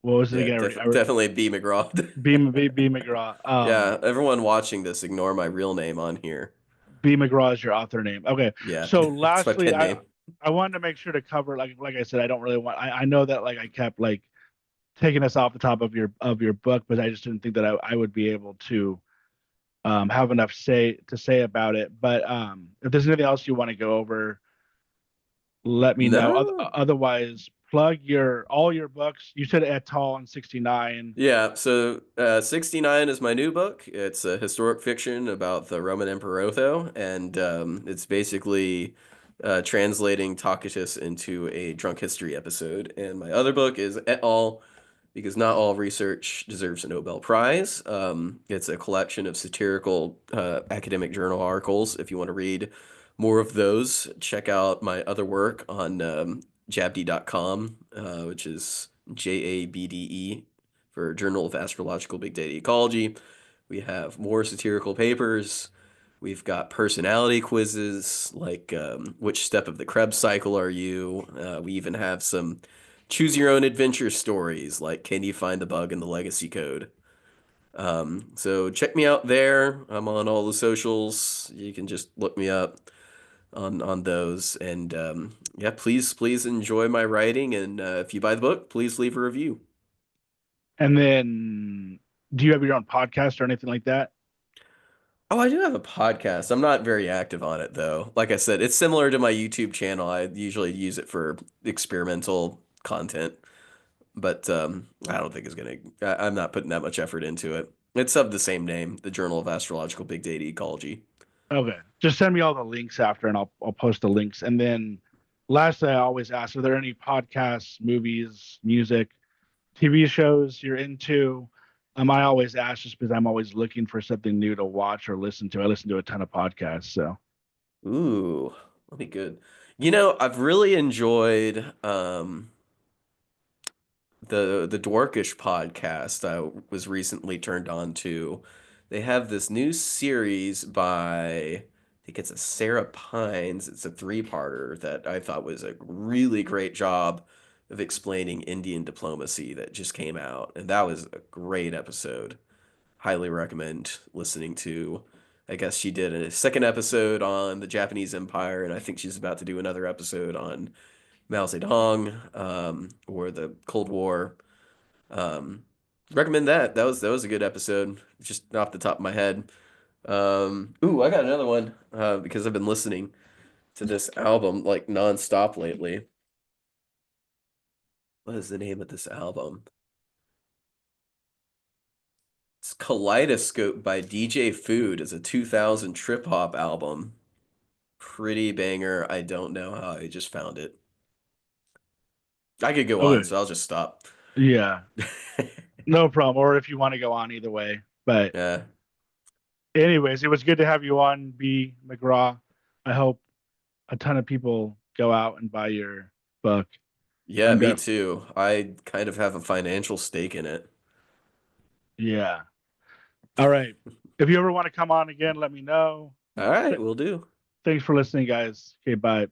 What was it Yeah, again? definitely B McGraw. B McGraw. Yeah, everyone watching this, ignore my real name on here. B McGraw is your author name. Okay. Yeah, So it's my lastly, pen I name. I wanted to make sure to cover like I said, I don't really want. I know that like I kept like taking us off the top of your book, but I just didn't think that I would be able to have enough say about it. But if there's anything else you want to go over, let me know. No. Otherwise, plug your all your books. You said Et al. And 69. Yeah, so 69 is my new book. It's a historic fiction about the Roman Emperor Otho, and it's basically translating Tacitus into a drunk history episode. And my other book is Et al., because not all research deserves a Nobel Prize. It's a collection of satirical academic journal articles. If you want to read more of those, check out my other work on jabd.com, which is JABDE for Journal of Astrological Big Data Ecology. We have more satirical papers. We've got personality quizzes like which step of the Krebs cycle are you? We even have some choose your own adventure stories like can you find the bug in the legacy code? So check me out there. I'm on all the socials. You can just look me up on those. And yeah, please enjoy my writing. And if you buy the book, please leave a review. And then, do you have your own podcast or anything like that? Oh, I do have a podcast. I'm not very active on it though. Like I said, it's similar to my YouTube channel. I usually use it for experimental content, but I don't think it's gonna. I'm not putting that much effort into it. It's of the same name, the Journal of Astrological Big Data Ecology. Okay. Just send me all the links after, and I'll post the links. And then, lastly, I always ask: are there any podcasts, movies, music, TV shows you're into? I always ask just because I'm always looking for something new to watch or listen to. I listen to a ton of podcasts, so. Ooh, that'll be good. I've really enjoyed the Dwarkish podcast I was recently turned on to. They have this new series by I think it's a Sarah Pines. It's a three-parter that I thought was a really great job of explaining Indian diplomacy that just came out, and that was a great episode. Highly recommend listening to. I guess she did a second episode on the Japanese Empire, and I think she's about to do another episode on Mao Zedong, or the Cold War. um, Recommend that. That was a good episode, just off the top of my head. Ooh, I got another one because I've been listening to this album like nonstop lately. What is the name of this album? It's Kaleidoscope by DJ Food. It's a 2000 trip hop album. Pretty banger. I don't know how I just found it. I could go on, Okay. so I'll just stop. Yeah, no problem. Or if you want to go on either way. But Yeah. anyways, it was good to have you on, B. McGraw. I hope a ton of people go out and buy your book. Yeah, I'm me gonna, too. I kind of have a financial stake in it. yeah. All right. If you ever want to come on again, let me know. All right, Th- we'll do. Thanks for listening, guys. Okay, bye.